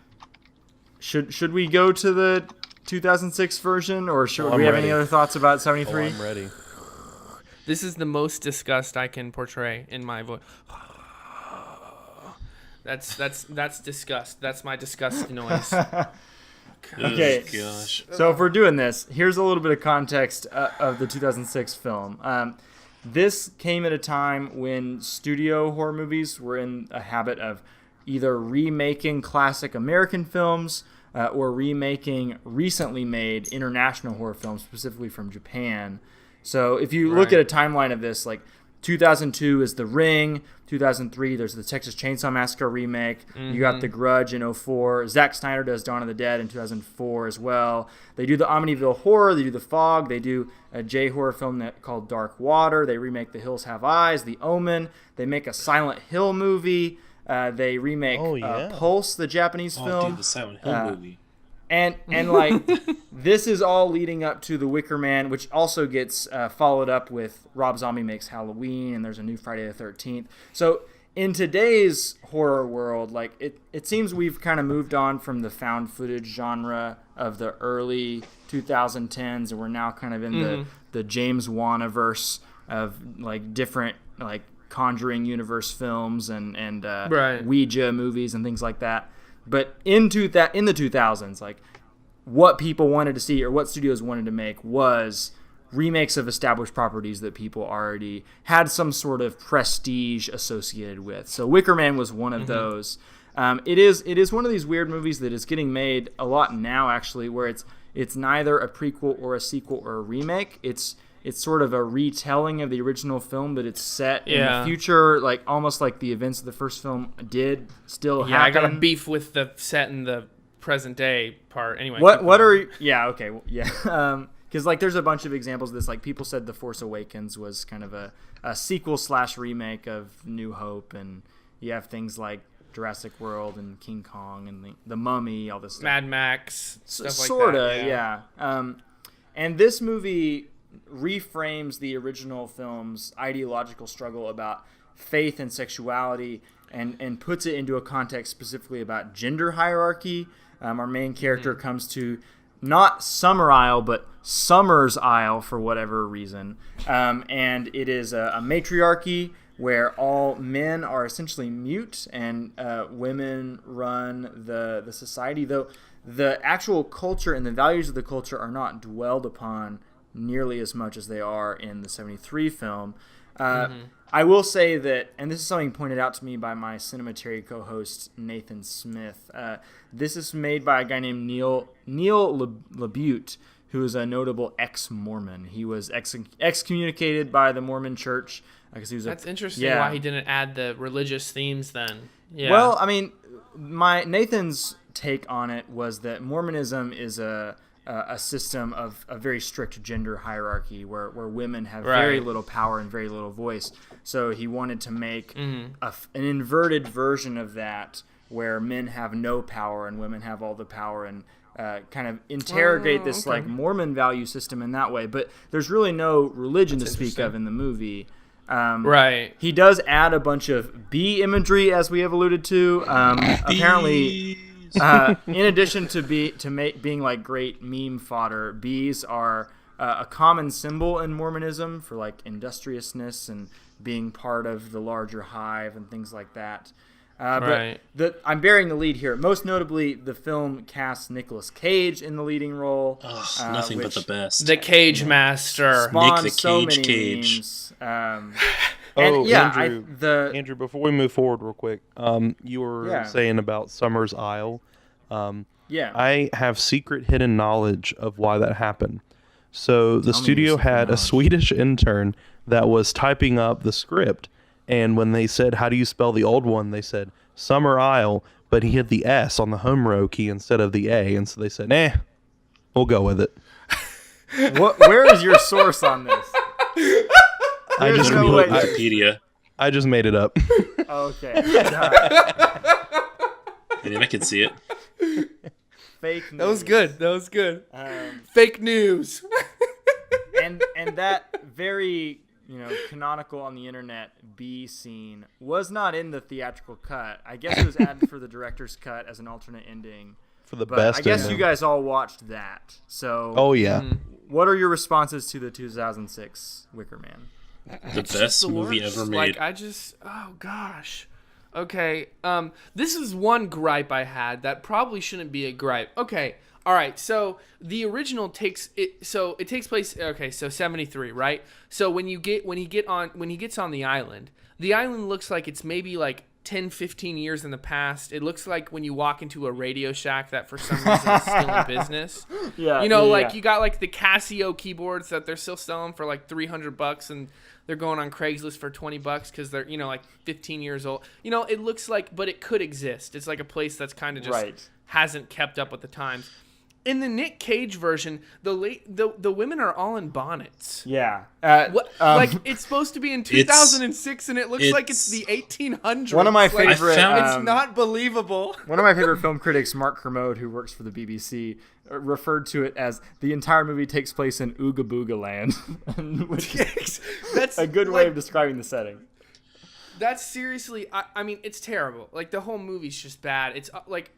Should we go to the 2006 version, or should we have any other thoughts about 73? I'm ready. This is the most disgust I can portray in my voice. That's disgust. That's my disgust noise. Okay. Oh, gosh. So if we're doing this, here's a little bit of context of the 2006 film. This came at a time when studio horror movies were in a habit of either remaking classic American films or remaking recently made international horror films, specifically from Japan. So if you look at a timeline of this, like 2002 is The Ring, 2003 there's the Texas Chainsaw Massacre remake, you got The Grudge in 2004, Zack Snyder does Dawn of the Dead in 2004 as well. They do the Amityville Horror, they do The Fog, they do a J-horror film called Dark Water, they remake The Hills Have Eyes, The Omen, they make a Silent Hill movie, they remake Pulse, the Japanese film. Dude, the Silent Hill movie. And like, this is all leading up to The Wicker Man, which also gets followed up with Rob Zombie makes Halloween, and there's a new Friday the 13th. So in today's horror world, like it seems we've kind of moved on from the found footage genre of the early 2010s, and we're now kind of in the James Wan-averse of like different like Conjuring universe films and Ouija movies and things like that. But in the 2000s, like what people wanted to see or what studios wanted to make was remakes of established properties that people already had some sort of prestige associated with. So Wicker Man was one of those. It is one of these weird movies that is getting made a lot now, actually, where it's neither a prequel or a sequel or a remake. It's sort of a retelling of the original film, but it's set in the future, like almost like the events of the first film did still happen. I got a beef with the set in the present day part. Anyway, because like there's a bunch of examples of this. Like people said The Force Awakens was kind of a sequel / remake of New Hope, and you have things like Jurassic World and King Kong and the Mummy, all this stuff. Mad Max, stuff sort of, like that. Yeah. And this movie reframes the original film's ideological struggle about faith and sexuality and puts it into a context specifically about gender hierarchy. Our main character comes to not Summer Isle, but Summer's Isle for whatever reason. And it is a matriarchy where all men are essentially mute and women run the society, though the actual culture and the values of the culture are not dwelled upon nearly as much as they are in the 73 film. I will say that, and this is something pointed out to me by my Cinematary co-host Nathan Smith, this is made by a guy named Neil LaBute, who is a notable ex-Mormon. He was excommunicated by the Mormon Church because he was. That's interesting. Why he didn't add the religious themes then? Yeah. Well, I mean, Nathan's take on it was that Mormonism is a system of a very strict gender hierarchy where women have very little power and very little voice. So he wanted to make an inverted version of that where men have no power and women have all the power, and kind of interrogate this like Mormon value system in that way. But there's really no religion to speak of in the movie. He does add a bunch of bee imagery, as we have alluded to. Apparently, in addition to being like great meme fodder, bees are a common symbol in Mormonism for like industriousness and being part of the larger hive and things like that. But I'm bearing the lead here. Most notably, the film casts Nicolas Cage in the leading role. Nothing but the best. The Cage Master. Nick the Cage. Andrew, before we move forward real quick, you were saying about Summer's Isle. I have secret hidden knowledge of why that happened. So the studio had a Swedish intern that was typing up the script, and when they said, how do you spell the old one, they said Summer Isle, but he had the S on the home row key instead of the A, and so they said, we'll go with it. Where is your source on this? I just Wikipedia. I just made it up. Okay. I mean, I can see it. Fake news. That was good. Fake news. and that very canonical on the internet bee scene was not in the theatrical cut. I guess it was added for the director's cut as an alternate ending. For the best. I guess you guys all watched that. So. Oh yeah. What are your responses to the 2006 Wicker Man? The best movie ever made. Oh gosh. Okay. This is one gripe I had that probably shouldn't be a gripe. Okay. All right. So the original takes place. Okay. So 73, right? So when he gets on the island looks like it's maybe like 10, 15 years in the past. It looks like when you walk into a Radio Shack that for some reason is still in business. Yeah. You got like the Casio keyboards that they're still selling for like $300 and they're going on Craigslist for $20 because they're, like 15 years old. It looks like, but it could exist. It's like a place that's kind of just hasn't kept up with the times. In the Nick Cage version, the women are all in bonnets. Yeah. Like it's supposed to be in 2006, and it looks like it's the 1800s. One of my favorite. It's not believable. One of my favorite film critics, Mark Kermode, who works for the BBC, referred to it as the entire movie takes place in Ooga Booga Land, which is that's a good way of describing the setting. That's seriously. I mean, it's terrible. Like the whole movie's just bad. It's like,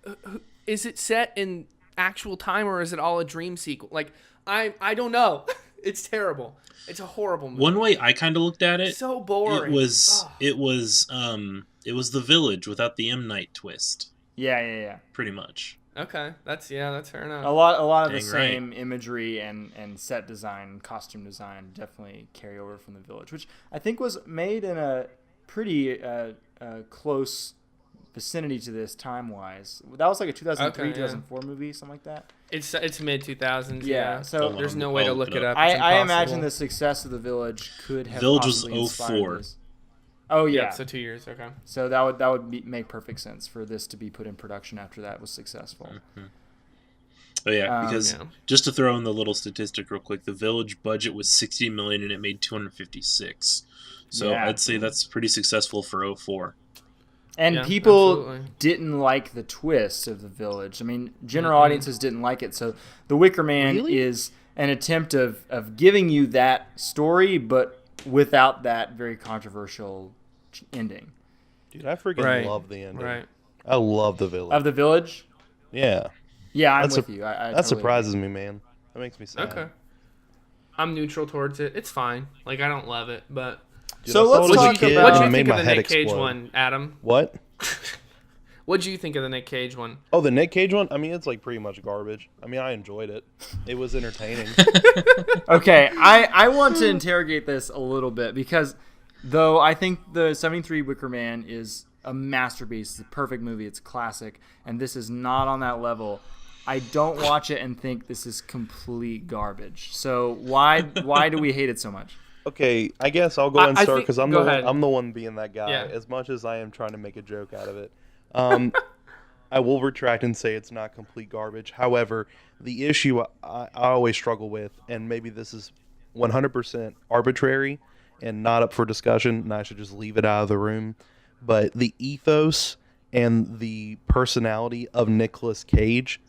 is it set in actual time or is it all a dream sequel? Like I don't know. It's terrible. It's a horrible movie. One way I kind of looked at it, so boring. It was The Village without the M. Night twist. Yeah. Pretty much. Okay, that's fair enough. A lot of the same imagery and set design and costume design definitely carry over from The Village, which I think was made in a pretty close vicinity to this time-wise. That was like a 2003, 2004 movie, something like that. It's mid-2000s, yeah. So there's no way to look it up. I imagine the success of The Village could have possibly inspired this. Oh, yeah. Yep, so 2 years, okay. So that would make perfect sense for this to be put in production after that was successful. Mm-hmm. Oh, yeah, because just to throw in the little statistic real quick, The Village budget was $60 million and it made $256. So I'd say that's pretty successful for 2004. And people didn't like the twist of The Village. I mean, general audiences didn't like it. So The Wicker Man is an attempt of giving you that story, but without that very controversial ending. Dude, I freaking love the ending. Right. I love The Village. Of The Village? Yeah. Yeah, I'm with you. I that totally surprises me, man. That makes me sad. Okay. I'm neutral towards it. It's fine. Like, I don't love it, but... Dude, So let's talk about... What do you think of the Nick Cage one, Adam? What? What do you think of the Nick Cage one? Oh, the Nick Cage one? I mean, it's like pretty much garbage. I mean, I enjoyed it. It was entertaining. Okay, I want to interrogate this a little bit because though I think the 73 Wicker Man is a masterpiece, it's a perfect movie, it's a classic, and this is not on that level, I don't watch it and think this is complete garbage. So why do we hate it so much? Okay, I guess I'll go ahead and start because I'm the one being that guy. Yeah. As much as I am trying to make a joke out of it, I will retract and say it's not complete garbage. However, the issue I always struggle with, and maybe this is 100% arbitrary and not up for discussion, and I should just leave it out of the room, but the ethos and the personality of Nicolas Cage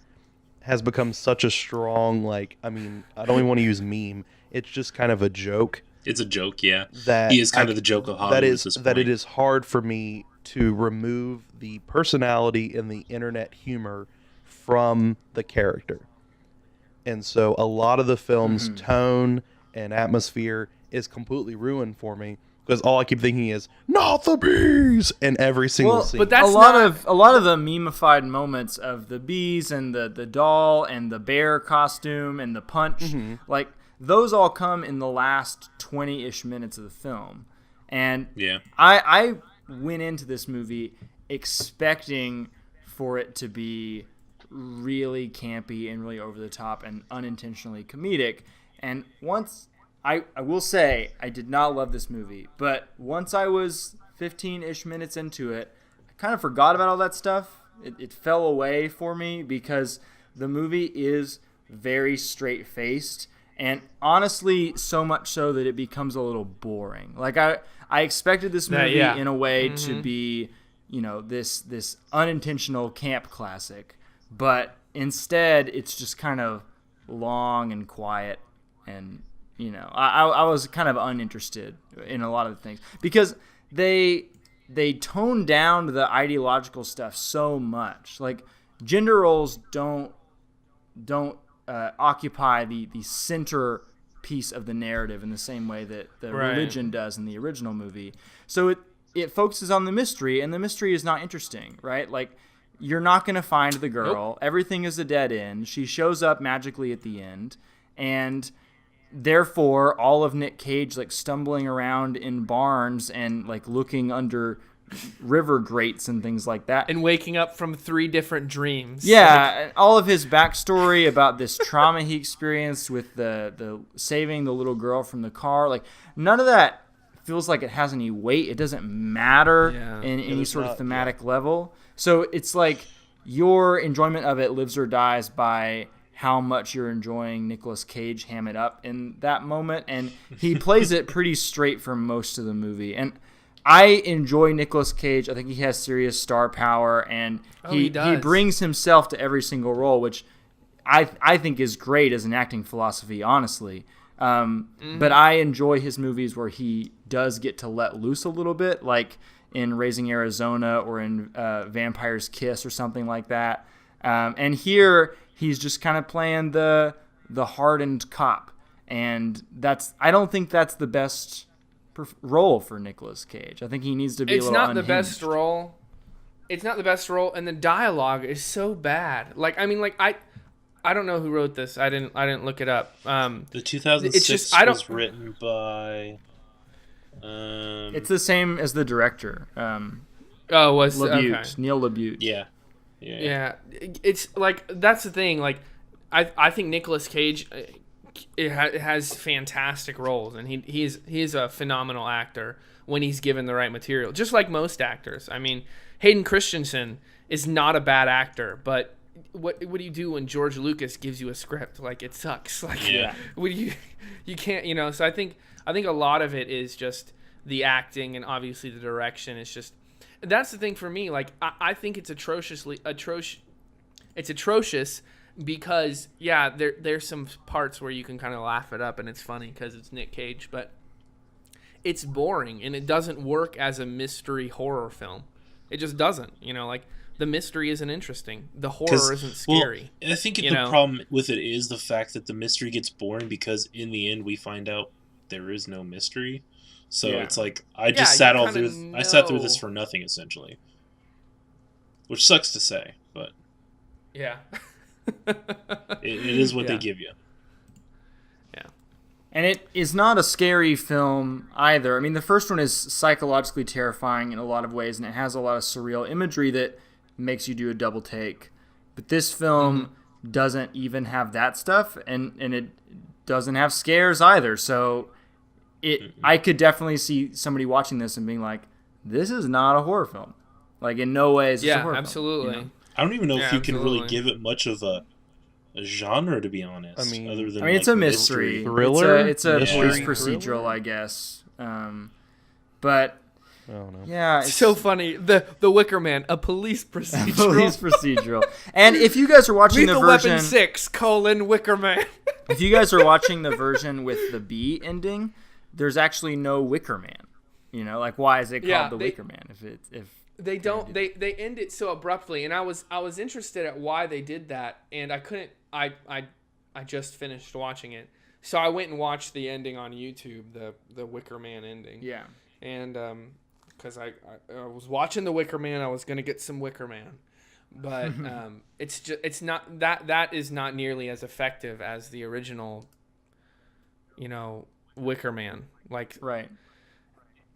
has become such a strong, like, I mean, I don't even want to use meme. It's just kind of a joke. It's a joke, yeah. That he is kind of the joke of Hollywood at this point. That it is hard for me to remove the personality and the internet humor from the character. And so a lot of the film's tone and atmosphere is completely ruined for me because all I keep thinking is not the bees in every single scene. But that's a lot of the memified moments of the bees and the doll and the bear costume and the punch, like those all come in the last 20-ish minutes of the film. And I went into this movie expecting for it to be really campy and really over the top and unintentionally comedic. And once I will say I did not love this movie, but once I was 15-ish minutes into it, I kind of forgot about all that stuff. It fell away for me because the movie is very straight-faced. And honestly, so much so that it becomes a little boring. Like I expected this movie in a way to be, you know, this unintentional camp classic, but instead it's just kind of long and quiet, and you know, I was kind of uninterested in a lot of the things because they tone down the ideological stuff so much. Like gender roles don't occupy the center piece of the narrative in the same way that the religion does in the original movie. So it focuses on the mystery, and the mystery is not interesting, right? Like, you're not going to find the girl. Nope. Everything is a dead end. She shows up magically at the end, and therefore all of Nick Cage like stumbling around in barns and like looking under river grates and things like that, and waking up from 3 different dreams. Yeah, all of his backstory about this trauma he experienced with the saving the little girl from the car, like none of that feels like it has any weight. It doesn't matter in any sort of thematic level. So it's like your enjoyment of it lives or dies by how much you're enjoying Nicolas Cage ham it up in that moment, and he plays it pretty straight for most of the movie. And I enjoy Nicolas Cage. I think he has serious star power, and he brings himself to every single role, which I think is great as an acting philosophy, honestly. But I enjoy his movies where he does get to let loose a little bit, like in Raising Arizona or in Vampire's Kiss or something like that. And here he's just kind of playing the hardened cop, and I don't think that's the best role for Nicolas Cage. I think he needs to be a little unhinged. It's not the best role, and the dialogue is so bad. Like, I mean, like I don't know who wrote this. I didn't look it up. The 2006 was written by it's the same as the director. LaBute. Okay. Neil LaBute. Yeah. It's like, that's the thing. Like, I think Nicolas Cage it has fantastic roles, and he's a phenomenal actor when he's given the right material, just like most actors. I mean, Hayden Christensen is not a bad actor, but what do you do when George Lucas gives you a script? Like, it sucks. Like, you can't, you know. So I think a lot of it is just the acting, and obviously the direction is just, that's the thing for me. Like, I think it's atrocious because there's some parts where you can kind of laugh it up and it's funny because it's Nick Cage, but it's boring and it doesn't work as a mystery horror film. It just doesn't, you know. Like, the mystery isn't interesting. The horror isn't scary. Well, I think the problem with it is the fact that the mystery gets boring because in the end we find out there is no mystery. So it's like I sat through this for nothing essentially, which sucks to say, but yeah, it is what they give you. Yeah, and it is not a scary film either. I mean, the first one is psychologically terrifying in a lot of ways, and it has a lot of surreal imagery that makes you do a double take. But this film doesn't even have that stuff, and it doesn't have scares either. So I could definitely see somebody watching this and being like, this is not a horror film. Like, in no way is this a horror absolutely. film. I don't even know if you can really give it much of a genre, to be honest. I mean, other than it's a mystery. Thriller? It's a police procedural, I guess. But I don't know. yeah, it's so funny. The Wicker Man, a police procedural. Police procedural. And if you guys are watching Lethal the version Weapon 6, Wicker Man. if you guys are watching the version with the B ending, there's actually no Wicker Man. You know, like, why is it called Wicker Man? If they don't, they end it so abruptly, and I was interested at why they did that, and I couldn't. I just finished watching it, so I went and watched the ending on YouTube, the Wicker Man ending. Yeah, and because I was watching the Wicker Man, I was gonna get some Wicker Man, but it's not that is not nearly as effective as the original. Wicker Man, like right.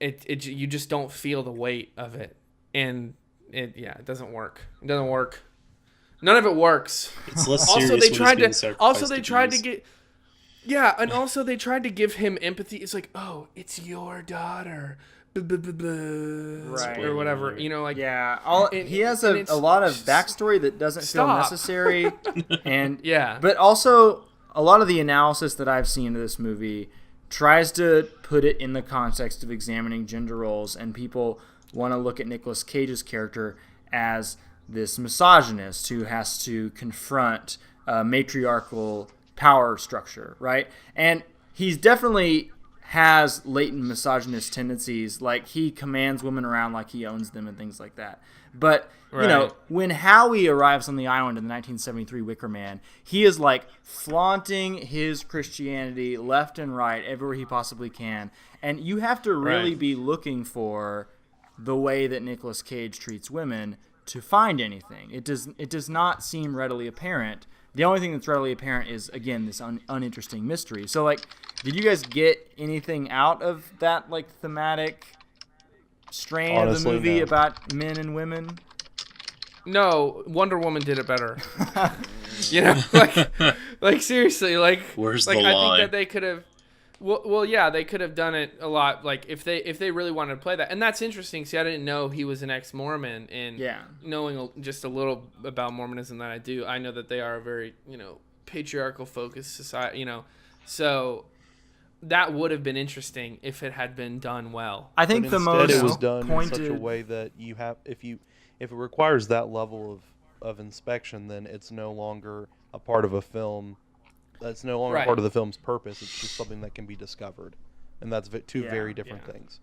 It you just don't feel the weight of it, and it doesn't work. It doesn't work. None of it works. It's less serious. Also, they tried to get. Yeah, and also they tried to give him empathy. It's like, oh, it's your daughter, right, or whatever. He has a lot of backstory that doesn't feel necessary, and yeah, but also a lot of the analysis that I've seen of this movie tries to put it in the context of examining gender roles, and people want to look at Nicolas Cage's character as this misogynist who has to confront a matriarchal power structure, right? And he's definitely has latent misogynist tendencies, like he commands women around like he owns them and things like that. But when Howie arrives on the island in the 1973 Wicker Man, he is like flaunting his Christianity left and right everywhere he possibly can, and you have to really be looking for the way that Nicolas Cage treats women to find anything. It does not seem readily apparent. The only thing that's readily apparent is, again, this uninteresting mystery. So, like, did you guys get anything out of that, like, thematic strain of the movie about men and women? No, Wonder Woman did it better. like seriously, like, where's like the I line? think that they could have. Well, yeah, they could have done it a lot. Like if they really wanted to play that, and that's interesting. See, I didn't know he was an ex-Mormon, and knowing just a little about Mormonism that I do, I know that they are a very patriarchal focused society. So that would have been interesting if it had been done well. I think it was done in such a way that you have if it requires that level of inspection, then it's no longer a part of a film. That's no longer part of the film's purpose. It's just something that can be discovered. And that's two very different things.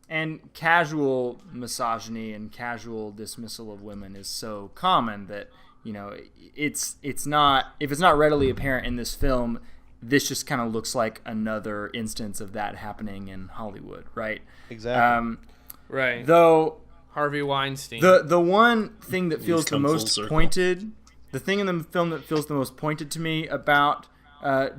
And casual misogyny and casual dismissal of women is so common that, it's not, if it's not readily apparent in this film, this just kind of looks like another instance of that happening in Hollywood, right? Exactly. Right. Though Harvey Weinstein. The one thing that feels the most pointed, the thing in the film that feels the most pointed to me about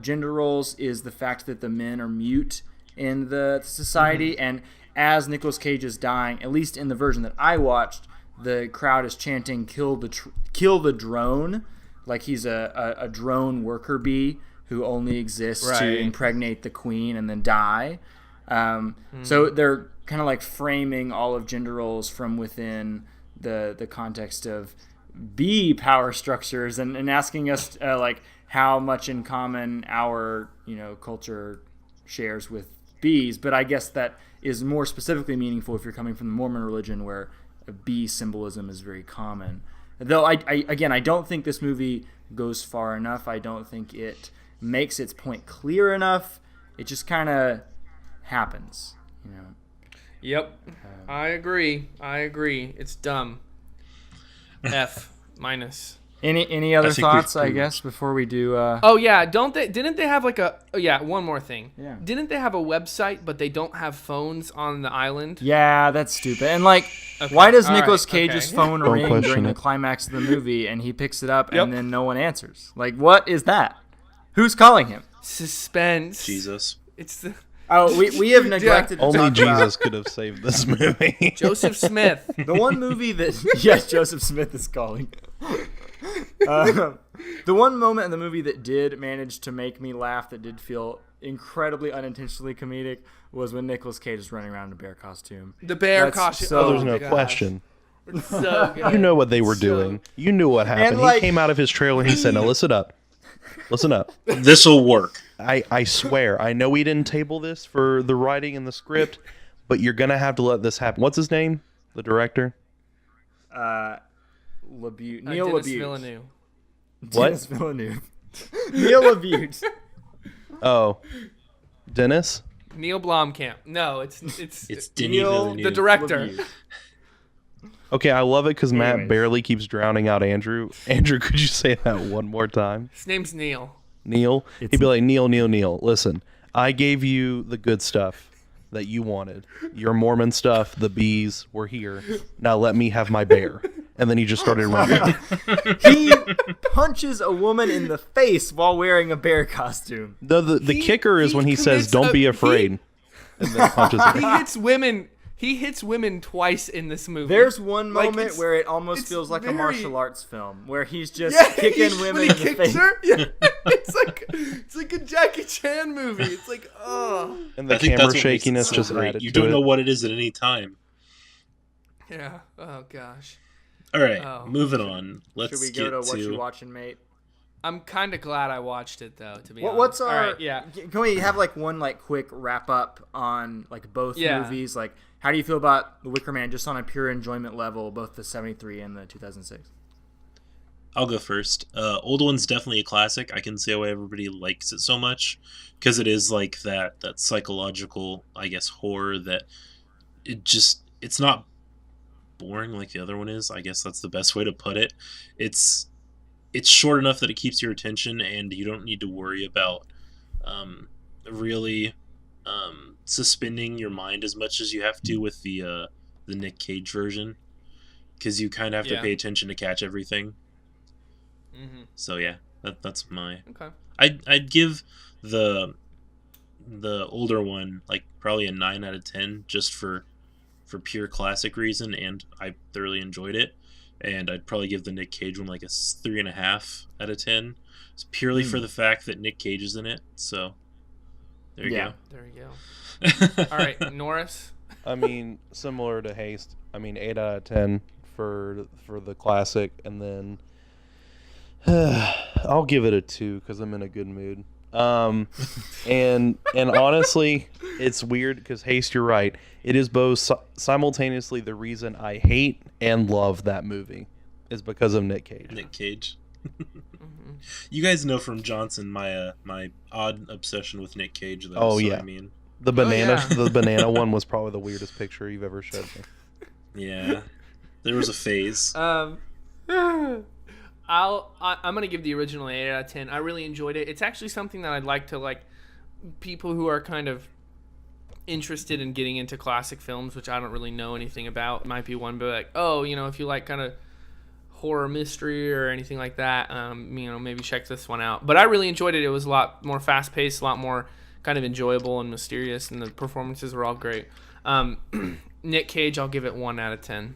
gender roles is the fact that the men are mute in the society. And as Nicolas Cage is dying, at least in the version that I watched, the crowd is chanting kill the drone, like he's a drone worker bee who only exists to impregnate the queen and then die. So they're kind of like framing all of gender roles from within the context of bee power structures and asking us like how much in common our culture shares with bees. But I guess that is more specifically meaningful if you're coming from the Mormon religion, where bee symbolism is very common. Though I don't think this movie goes far enough. I don't think it makes its point clear enough. It just kind of happens, Yep, I agree. It's dumb. F minus. Any other thoughts, I guess, before we do? Oh yeah, didn't they have like a? Oh yeah, one more thing. Yeah. Didn't they have a website, but they don't have phones on the island? Yeah, that's stupid. And like, why does Nicolas Cage's phone ring during the climax of the movie, and he picks it up, and then no one answers? Like, what is that? Who's calling him? Suspense. Jesus. It's the. Oh, we have neglected. To Only talk Jesus could have saved this movie. Joseph Smith. The one movie that Joseph Smith is calling. The one moment in the movie that did manage to make me laugh, that did feel incredibly unintentionally comedic, was when Nicolas Cage is running around in a bear costume. The bear costume. So there's no question. It's so good. You know what they were doing. You knew what happened. And, He came out of his trailer and he said, "Now listen up. Listen up. This'll work." I swear, I know we didn't table this for the writing and the script, but you're going to have to let this happen. What's his name? The director? Neil Denis LaBute. Villeneuve. What? Denis Villeneuve. Neil LaBute. Oh. Dennis? Neil Blomkamp. No, it's Denis Neil, Villeneuve. the director. LaBute. Okay, I love it because Matt Anyways. barely keeps drowning out Andrew. Andrew, could you say that one more time? His name's Neil. Neil? He'd be like, Neil, listen, I gave you the good stuff that you wanted. Your Mormon stuff, the bees were here. Now let me have my bear. And then he just started running. He punches a woman in the face while wearing a bear costume. The kicker is when he says, "Don't be afraid," and then punches her. He hits women twice in this movie. There's one Like, moment where it almost feels like a very- martial arts film, where he's just Yeah, kicking women in the face. Her? Yeah. It's like a Jackie Chan movie. It's like, oh. And the I think camera that's what makes it shakiness so just great. added You to don't it. know what it is at any time. Yeah. Oh gosh. All right, Oh. moving on. Let's Should we get go to what you to. watching, mate? I'm kind of glad I watched it though. To be honest. What's our? All right, yeah. Can we have like one quick wrap up on like both Yeah. movies? Like, how do you feel about The Wicker Man, just on a pure enjoyment level, both the '73 and the 2006? I'll go first. Old One's definitely a classic. I can see why everybody likes it so much, because it is like that psychological, I guess, horror that it's not boring like the other one is. I guess that's the best way to put it. It's short enough that it keeps your attention, and you don't need to worry about really suspending your mind as much as you have to with the Nick Cage version, because you kind of have to pay attention to catch everything. Mm-hmm. So yeah, that's my. Okay. I'd give the older one like probably a 9 out of 10 just for pure classic reason, and I thoroughly enjoyed it. And I'd probably give the Nick Cage one like a 3.5 out of 10. It's purely for the fact that Nick Cage is in it. So there you go. There you go. All right, Norris. I mean, similar to Haste. I mean, 8 out of 10 for the classic, and then I'll give it a 2 because I'm in a good mood. And honestly, it's weird because Haste, you're right. It is both simultaneously the reason I hate and love that movie is because of Nick Cage. Nick Cage. You guys know from Johnson my my odd obsession with Nick Cage, though. Oh, so, yeah. I mean, The banana, yeah. the banana one was probably the weirdest picture you've ever showed me. yeah, there was a phase. I'm gonna give the original 8 out of 10. I really enjoyed it. It's actually something that I'd like to people who are kind of interested in getting into classic films, which I don't really know anything about. Might be one, but if you like kind of horror mystery or anything like that, maybe check this one out. But I really enjoyed it. It was a lot more fast paced, a lot more kind of enjoyable and mysterious, and the performances were all great. Nick Cage, I'll give it 1 out of 10.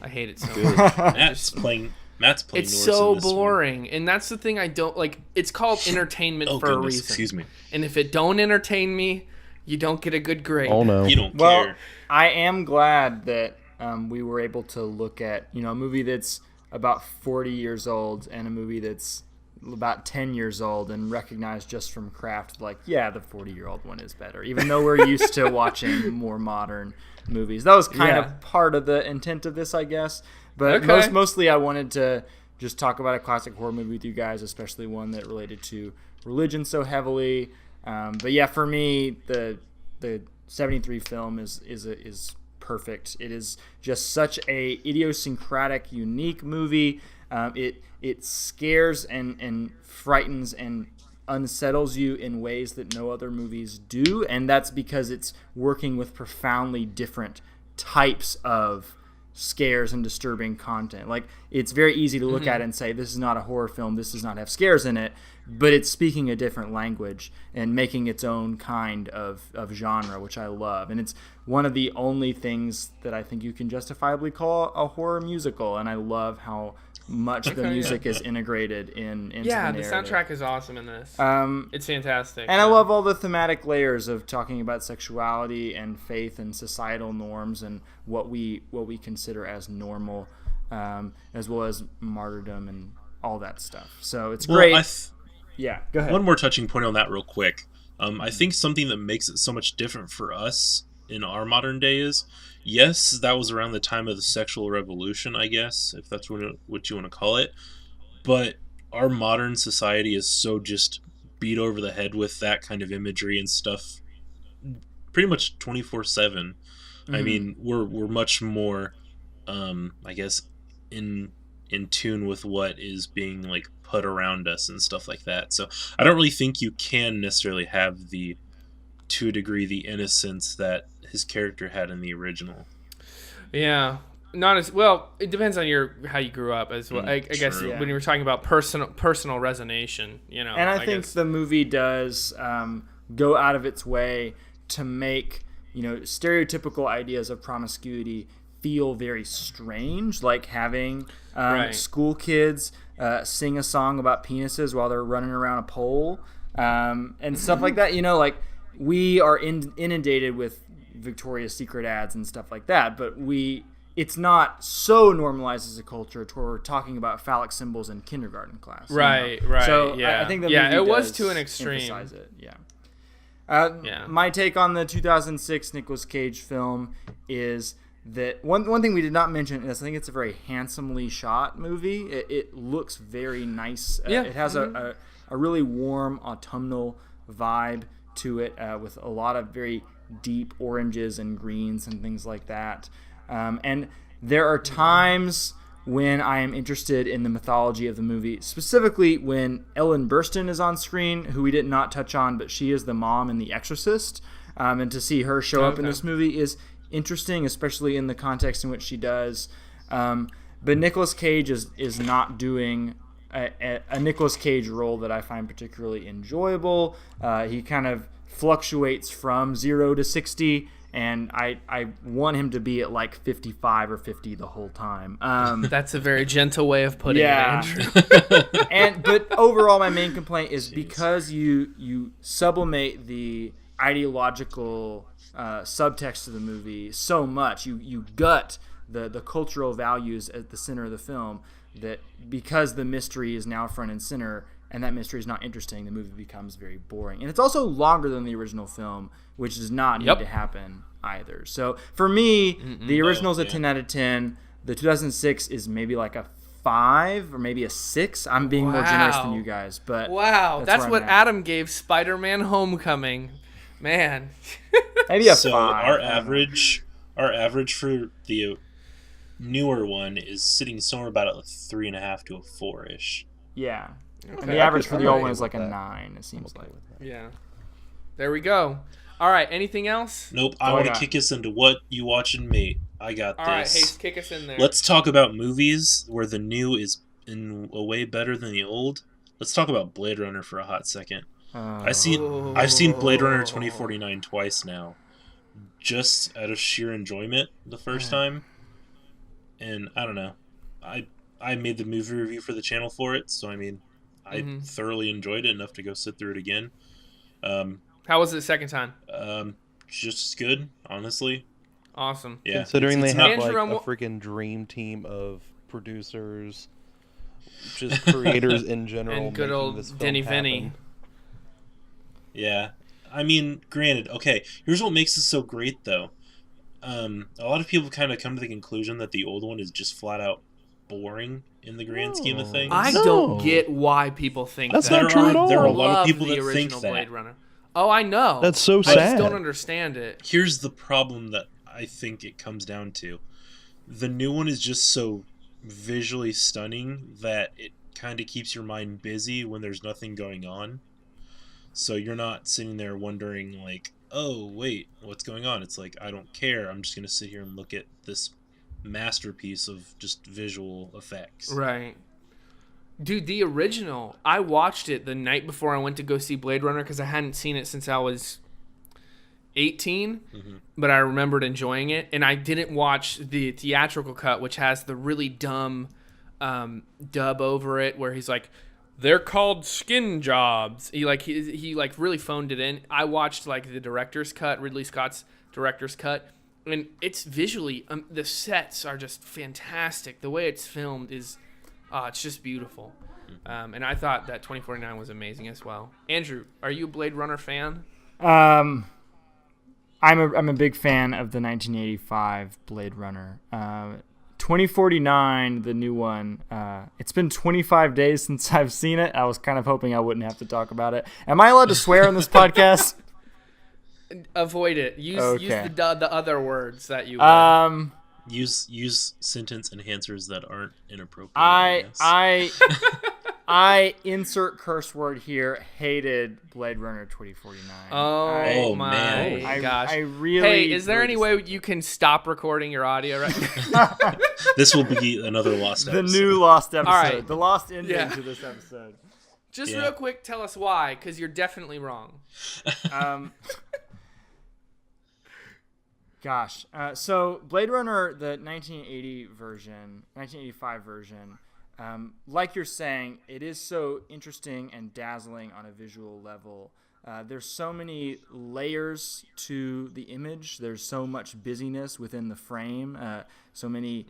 I hate it so much. Matt's playing It's Norris so in this boring, one. and that's the thing I don't like. It's called entertainment for a reason. Excuse me. And if it don't entertain me, you don't get a good grade. Oh no. You don't Well, care. I am glad that we were able to look at a movie that's about 40 years old and a movie that's about 10 years old and recognize just from craft, the 40-year-old one is better, even though we're used to watching more modern movies. That was kind of part of the intent of this, I guess. But mostly I wanted to just talk about a classic horror movie with you guys, especially one that related to religion so heavily. But yeah, for me, the 73 film is perfect. It is just such a idiosyncratic, unique movie. It scares and frightens and unsettles you in ways that no other movies do, and that's because it's working with profoundly different types of scares and disturbing content. Like, it's very easy to look at it and say, this is not a horror film, this does not have scares in it, but it's speaking a different language and making its own kind of genre, which I love. And it's one of the only things that I think you can justifiably call a horror musical, and I love how much the music is integrated into the narrative. The soundtrack is awesome in this. It's fantastic. And I love all the thematic layers of talking about sexuality and faith and societal norms and what we consider as normal, as well as martyrdom and all that stuff. So it's great. Yeah, go ahead. One more touching point on that real quick. I think something that makes it so much different for us in our modern day is, yes, that was around the time of the sexual revolution, I guess, if that's what you want to call it. But our modern society is so just beat over the head with that kind of imagery and stuff pretty much 24/7. I mean, we're much more, I guess, in tune with what is being like put around us and stuff like that. So I don't really think you can necessarily have to a degree the innocence that his character had in the original. Yeah, not as well. It depends on how you grew up as well. I guess when you were talking about personal resonation, you know. And I think the movie does go out of its way to make, you know, stereotypical ideas of promiscuity feel very strange, like having school kids sing a song about penises while they're running around a pole, and stuff like that. You know, like, we are inundated with Victoria's Secret ads and stuff like that, but it's not so normalized as a culture to where we're talking about phallic symbols in kindergarten class. Right. So yeah. I think the movie it was does to an extreme. emphasize it. My take on the 2006 Nicolas Cage film is that one thing we did not mention is I think it's a very handsomely shot movie. It looks very nice. It has a really warm autumnal vibe to it, with a lot of very deep oranges and greens and things like that. And there are times when I am interested in the mythology of the movie, specifically when Ellen Burstyn is on screen, who we did not touch on, but she is the mom in The Exorcist. And to see her show up in this movie is interesting, especially in the context in which she does. But Nicolas Cage is not doing a Nicolas Cage role that I find particularly enjoyable. He kind of fluctuates from 0 to 60, and I want him to be at like 55 or 50 the whole time. That's a very gentle way of putting it, Andrew. But overall, my main complaint is because you sublimate the ideological subtext of the movie so much, you gut the cultural values at the center of the film, that because the mystery is now front and center and that mystery is not interesting, the movie becomes very boring. And it's also longer than the original film, which does not need to happen either. So for me, the original is a 10 out of 10. The 2006 is maybe like a 5 or maybe a 6. I'm being more generous than you guys, but that's what Adam gave Spider-Man Homecoming. Man. Maybe a 5. So our average for the newer one is sitting somewhere about at like 3.5 to a 4-ish. Yeah. Okay. And the average for the old one is like a 9, it seems like. Yeah. There we go. All right, anything else? Nope. I want to kick us into what you watching, mate. I got this. All right, Hayes, kick us in there. Let's talk about movies where the new is in a way better than the old. Let's talk about Blade Runner for a hot second. I've seen Blade Runner 2049 twice now, just out of sheer enjoyment the first time. And I don't know, I made the movie review for the channel for it, so I mean, I thoroughly enjoyed it enough to go sit through it again. How was it the second time? Just as good, honestly. Awesome. Yeah. Considering they have like a freaking dream team of producers, just creators in general, and good old Denny Vinny. Yeah, I mean, granted, okay, here's what makes it so great, though. A lot of people kind of come to the conclusion that the old one is just flat out boring in the grand scheme of things. I don't get why people think that's not true at all. There are a lot of people that think that. Blade Runner. Oh, I know. That's so sad. I just don't understand it. Here's the problem that I think it comes down to. The new one is just so visually stunning that it kind of keeps your mind busy when there's nothing going on. So you're not sitting there wondering like, oh, wait, what's going on? It's like, I don't care. I'm just going to sit here and look at this masterpiece of just visual effects. Right. Dude, the original, I watched it the night before I went to go see Blade Runner because I hadn't seen it since I was 18, but I remembered enjoying it. And I didn't watch the theatrical cut, which has the really dumb dub over it where he's like, they're called skin jobs. He really phoned it in. I watched like the director's cut, Ridley Scott's director's cut, and it's visually, the sets are just fantastic. The way it's filmed is, it's just beautiful. And I thought that 2049 was amazing as well. Andrew, are you a Blade Runner fan? I'm a big fan of the 1985 Blade Runner. 2049, the new one. It's been 25 days since I've seen it. I was kind of hoping I wouldn't have to talk about it. Am I allowed to swear on this podcast? Avoid it. Use the other words that you. Use sentence enhancers that aren't inappropriate. I insert curse word here. Hated Blade Runner 2049. Oh my gosh! I really. Hey, is there any way you can stop recording your audio right now? This will be another lost episode. The new lost episode. All right. The lost ending to this episode. Just real quick, tell us why, because you're definitely wrong. Gosh. So Blade Runner, the 1985 version, like you're saying, it is so interesting and dazzling on a visual level. There's so many layers to the image. There's so much busyness within the frame. So many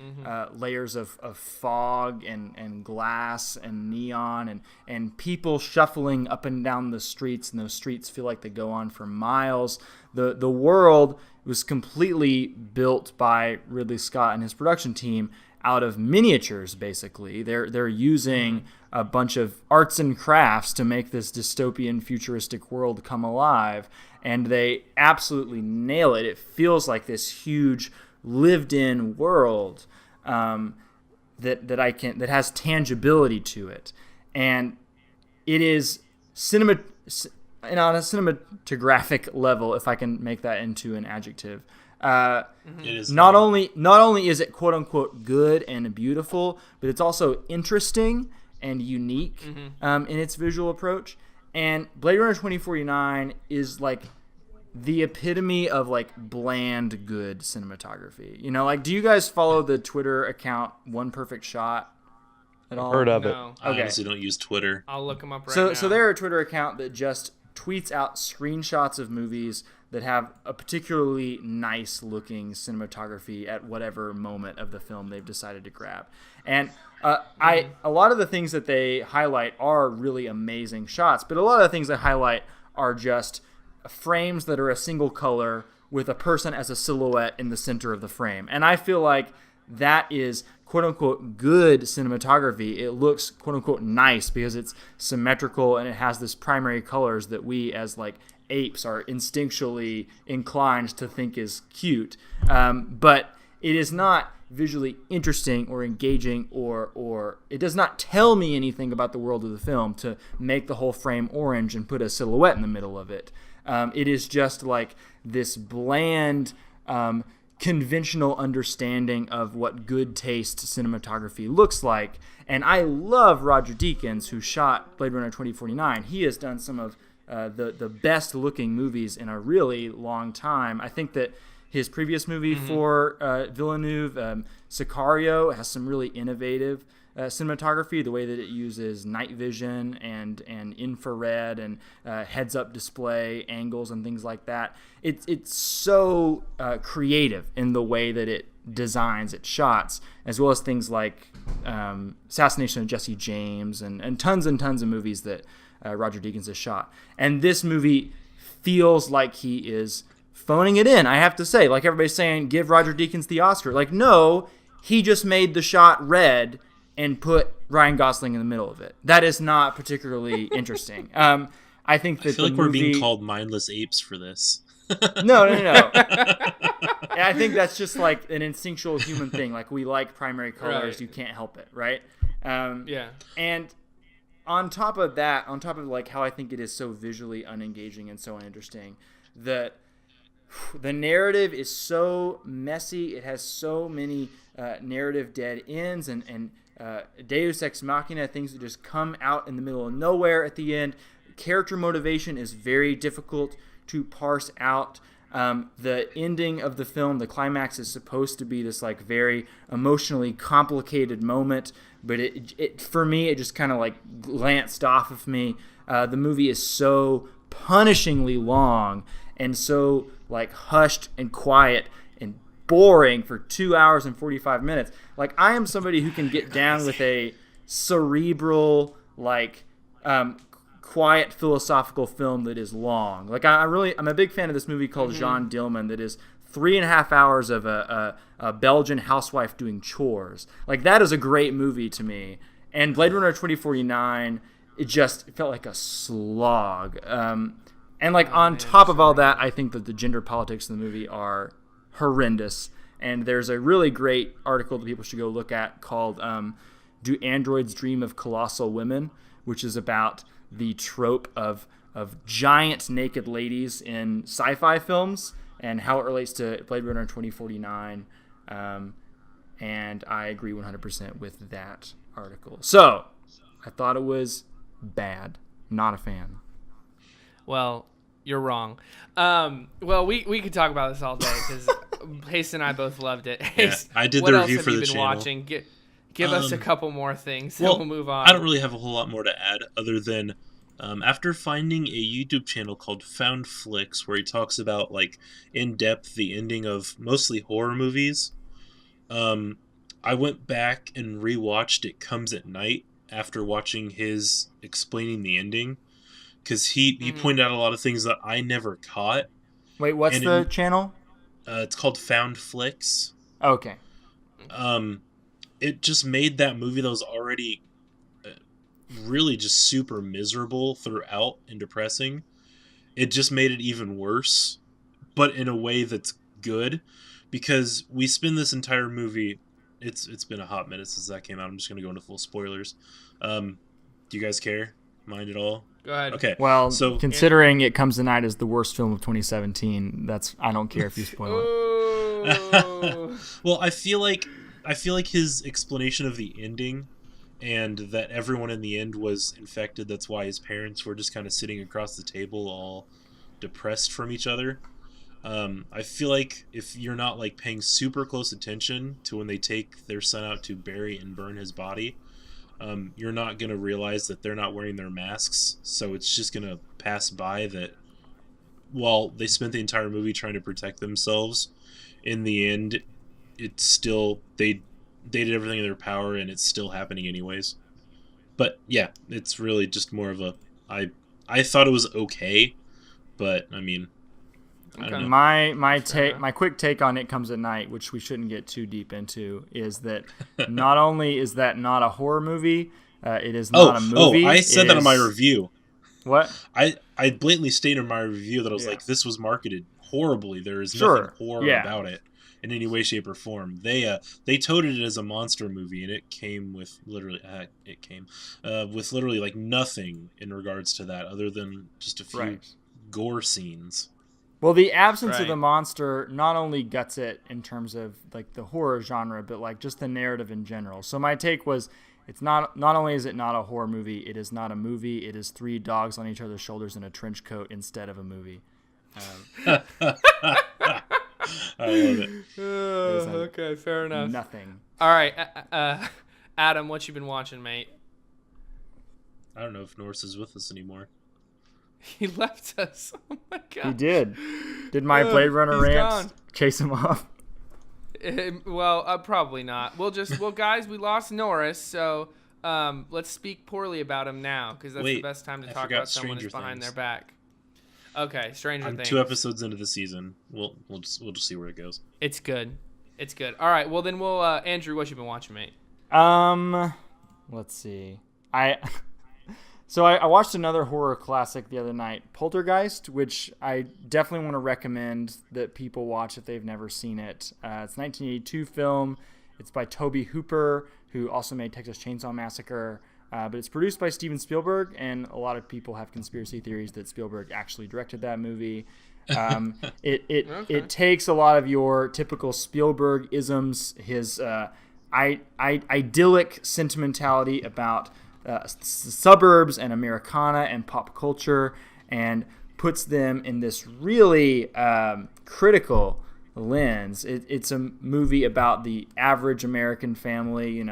layers of fog and glass and neon and people shuffling up and down the streets, and those streets feel like they go on for miles. The world was completely built by Ridley Scott and his production team out of miniatures, basically. They're using a bunch of arts and crafts to make this dystopian futuristic world come alive, and they absolutely nail it. It feels like this huge lived-in world that has tangibility to it, and it is and on a cinematographic level, if I can make that into an adjective. It is not only is it quote unquote good and beautiful, but it's also interesting and unique in its visual approach. And Blade Runner 2049 is like the epitome of like bland good cinematography. You know, like, do you guys follow the Twitter account One Perfect Shot at all? Heard of it. No. I honestly don't use Twitter. I'll look them up right now. So they're a Twitter account that just tweets out screenshots of movies that have a particularly nice looking cinematography at whatever moment of the film they've decided to grab. And a lot of the things that they highlight are really amazing shots, but a lot of the things they highlight are just frames that are a single color with a person as a silhouette in the center of the frame. And I feel like that is quote unquote good cinematography. It looks quote unquote nice because it's symmetrical and it has this primary colors that we as like apes are instinctually inclined to think is cute. But it is not visually interesting or engaging or it does not tell me anything about the world of the film to make the whole frame orange and put a silhouette in the middle of it. It is just like this bland, conventional understanding of what good taste cinematography looks like. And I love Roger Deakins, who shot Blade Runner 2049. He has done some of the best looking movies in a really long time. I think that his previous movie for Villeneuve, Sicario, has some really innovative cinematography, the way that it uses night vision and infrared and heads-up display angles and things like that. It's so creative in the way that it designs its shots, as well as things like Assassination of Jesse James and tons of movies that Roger Deakins has shot. And this movie feels like he is phoning it in, I have to say. Like everybody's saying, give Roger Deakins the Oscar. Like, no, he just made the shot red and put Ryan Gosling in the middle of it. That is not particularly interesting. I think that I feel like we're being called mindless apes for this. No. I I think that's just like an instinctual human thing. Like we like primary colors, Right. you can't help it, right? Yeah. And on top of like how I think it is so visually unengaging and so uninteresting, the narrative is so messy. It has so many narrative dead ends and Deus Ex Machina, things that just come out in the middle of nowhere at the end. Character motivation is very difficult to parse out. The ending of the film, the climax, is supposed to be this like very emotionally complicated moment, but it for me, it just kind of like glanced off of me. The movie is so punishingly long and so like hushed and quiet and boring for 2 hours and 45 minutes. Like I am somebody who can get down with a cerebral, like quiet philosophical film that is long. Like I'm a big fan of this movie called Jean Dillman that is 3.5 hours of a Belgian housewife doing chores. Like that is a great movie to me. And Blade Runner 2049, it felt like a slog. And like top of all that, I think that the gender politics in the movie are horrendous. And there's a really great article that people should go look at called "Do Androids Dream of Colossal Women?" which is about the trope of giant naked ladies in sci-fi films and how it relates to Blade Runner 2049. And I agree 100% with that article. So I thought it was bad. Not a fan. Well, you're wrong. Well, we could talk about this all day because Hayes and I both loved it. Hayes, I did what the else review have for you the been channel. watching? Give us a couple more things, then Well, we'll move on. I don't really have a whole lot more to add other than after finding a YouTube channel called Found Flicks where he talks about like in depth the ending of mostly horror movies. I went back and rewatched It Comes at Night after watching his explaining the ending because he pointed out a lot of things that I never caught. Wait, what's the channel? It's called Found Flicks. Okay. It just made that movie that was already really just super miserable throughout and depressing. It just made it even worse, but in a way that's good because we spend this entire movie. It's been a hot minute since that came out. I'm just gonna go into full spoilers. Do you guys care? Mind at all? Go ahead. Okay. Well, so considering It Comes Tonight is the worst film of 2017, I don't care if you spoil it. Well, I feel like his explanation of the ending and that everyone in the end was infected, that's why his parents were just kind of sitting across the table all depressed from each other. I feel like if you're not like paying super close attention to when they take their son out to bury and burn his body, you're not going to realize that they're not wearing their masks. So it's just going to pass by that while they spent the entire movie trying to protect themselves, in the end, it's still, they did everything in their power and it's still happening anyways. But yeah, it's really just more of a, I thought it was okay, but I mean, I don't know. My quick take on It Comes at Night, which we shouldn't get too deep into, is that not only is that not a horror movie, it is not a movie. I said that in my review. What? I blatantly stated in my review that I was like, this was marketed horribly. There is nothing horror about it in any way, shape, or form. They touted it as a monster movie, and it came with literally with literally like nothing in regards to that, other than just a few gore scenes. Well, the absence of the monster not only guts it in terms of like the horror genre, but like just the narrative in general. So my take was, it's not only is it not a horror movie, it is not a movie. It is three dogs on each other's shoulders in a trench coat instead of a movie. I love it. Okay, fair enough. Nothing. All right, Adam, what you been watching, mate? I don't know if Norse is with us anymore. He left us. Oh my god. He did. Did my Blade Runner rant chase him off? Well, probably not. Well, guys, we lost Norris, so let's speak poorly about him now, because that's the best time to talk about someone who's behind their back. Okay, Stranger Things. 2 episodes into the season. We'll just see where it goes. It's good. All right. Well, then we'll Andrew, what you been watching, mate? Let's see. So I watched another horror classic the other night, Poltergeist, which I definitely want to recommend that people watch if they've never seen it. It's a 1982 film. It's by Tobe Hooper, who also made Texas Chainsaw Massacre. But it's produced by Steven Spielberg, and a lot of people have conspiracy theories that Spielberg actually directed that movie. It takes a lot of your typical Spielberg isms, his idyllic sentimentality about suburbs and Americana and pop culture, and puts them in this really critical lens. It's a movie about the average American family,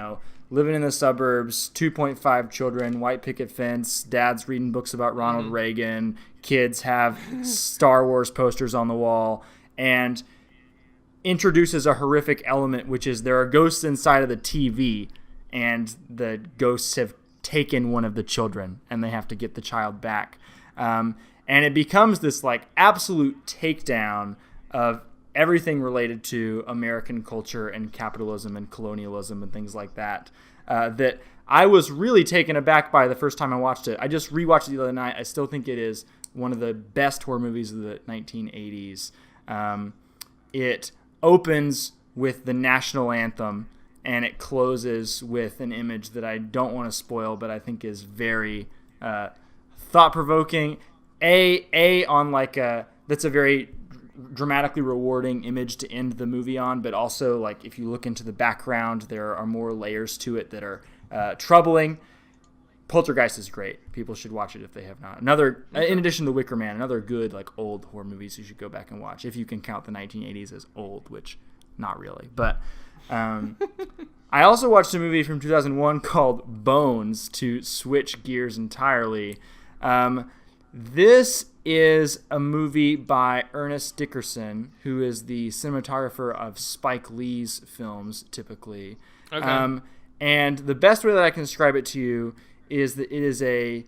living in the suburbs, 2.5 children, white picket fence, dad's reading books about Ronald Reagan, kids have Star Wars posters on the wall, and introduces a horrific element, which is there are ghosts inside of the TV, and the ghosts have taken one of the children, and they have to get the child back. And it becomes this absolute takedown of everything related to American culture and capitalism and colonialism and things like that, that I was really taken aback by the first time I watched it. I just rewatched it the other night. I still think it is one of the best horror movies of the 1980s. It opens with the national anthem, and it closes with an image that I don't want to spoil, but I think is very thought-provoking. That's a very dramatically rewarding image to end the movie on, but also if you look into the background, there are more layers to it that are troubling. Poltergeist is great. People should watch it if they have not. In addition to Wicker Man, another good old horror movies you should go back and watch if you can count the 1980s as old, which not really. But I also watched a movie from 2001 called Bones, to switch gears entirely. This is a movie by Ernest Dickerson, who is the cinematographer of Spike Lee's films, typically. Okay. And the best way that I can describe it to you is that it is a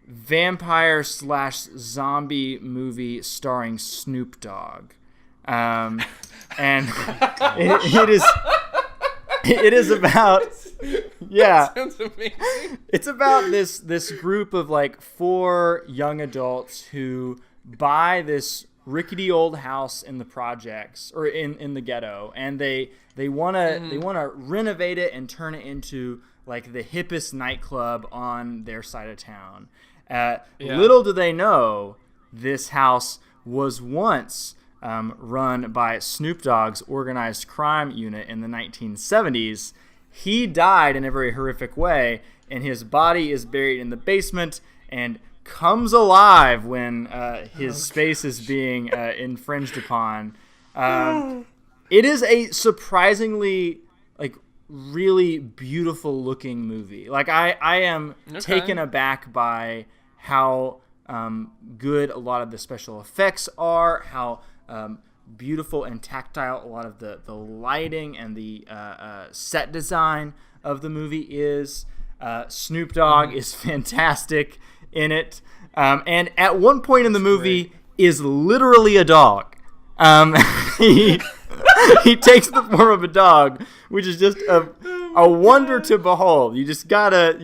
vampire/zombie movie starring Snoop Dogg. And it is about That sounds amazing. It's about this group of 4 young adults who buy this rickety old house in the projects, or in the ghetto, and they want to renovate it and turn it into the hippest nightclub on their side of town. Little do they know, this house was once run by Snoop Dogg's organized crime unit in the 1970s. He died in a very horrific way, and his body is buried in the basement and comes alive when his space is being infringed upon. It is a surprisingly really beautiful looking movie. I am taken aback by how good a lot of the special effects are, how beautiful and tactile a lot of the lighting and the set design of the movie is. Snoop Dogg is fantastic in it, and at one point in the movie is literally a dog. He takes the form of a dog, which is just a wonder to behold. You just gotta